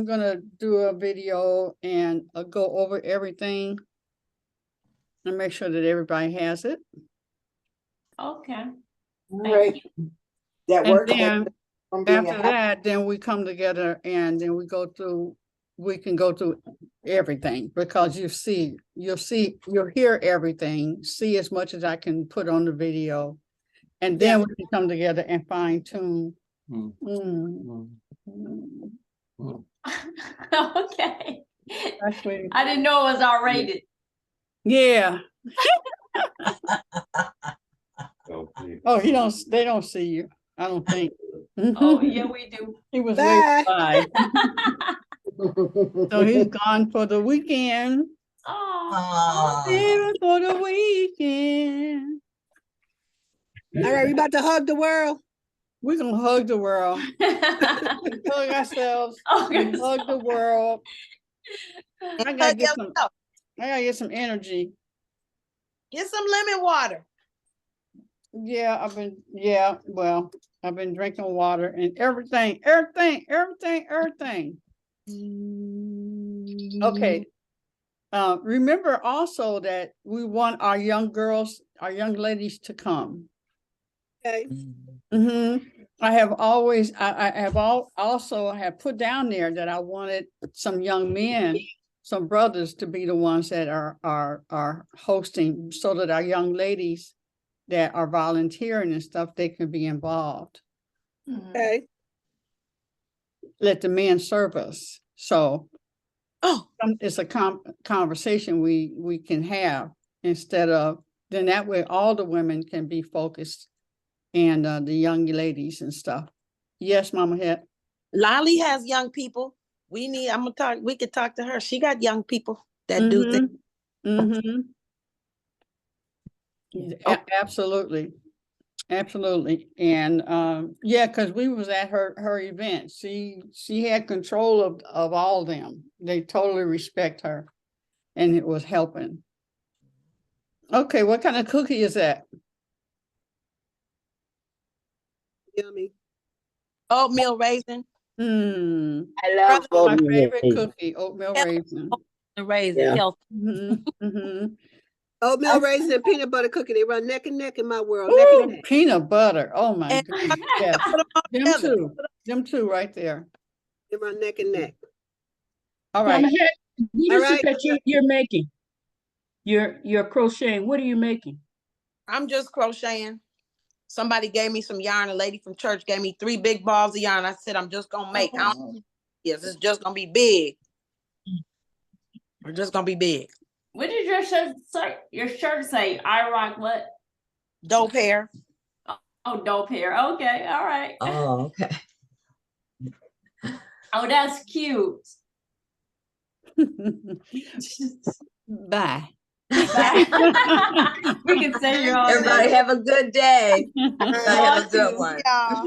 gonna do a video and go over everything and make sure that everybody has it. Okay. All right. That And works. then after that, then we come together and then we can go through everything, because you'll hear everything, see as much as I can put on the video. And then we can come together and fine tune. Okay. Actually, I didn't know it was R-rated. yeah. Oh, they don't see you, I don't think. Oh, yeah, we do. He was Bye. way by. So he's gone for the weekend. Oh, Even for the weekend. All right, we about to hug the world. We're gonna hug the world. Hug ourselves. Hug the world. I gotta get some energy. Get some lemon water. Yeah, I've been drinking water and everything. Okay. Remember also that we want our young girls, our young ladies to come. Okay. I have always, I have also have put down there that I wanted some young men, some brothers to be the ones that are hosting, so that our young ladies that are volunteering and stuff, they can be involved. Okay. Let the men serve us. So it's a conversation we can have, instead of, then that way all the women can be focused, and the young ladies and stuff. Yes, Mama Het. Lolly has young people. We could talk to her. She got young people that do things. Absolutely. And yeah, because we was at her event. She had control of all them. They totally respect her, and it was helping. Okay, what kind of cookie is that? Yummy. Oatmeal raisin. I love my favorite cookie, oatmeal raisin. Healthy. Oatmeal raisin and peanut butter cookie. They run neck and neck in my world. Ooh, neck and neck. Peanut butter. Oh my goodness. Yes. Them two right there. They run neck and neck. All right. What is it that you're making? You're crocheting. What are you making? I'm just crocheting. Somebody gave me some yarn. A lady from church gave me 3 big balls of yarn. I said, I'm just gonna make. Yes, it's just gonna be big. We're just gonna be big. What did your shirt say? Your shirt say, I rock what? Dope hair. Oh, dope hair. Okay, all right. Oh, okay. Oh, that's cute. Bye. Bye. We can say you're all Everybody have a good day. Everybody have a good one. Yeah.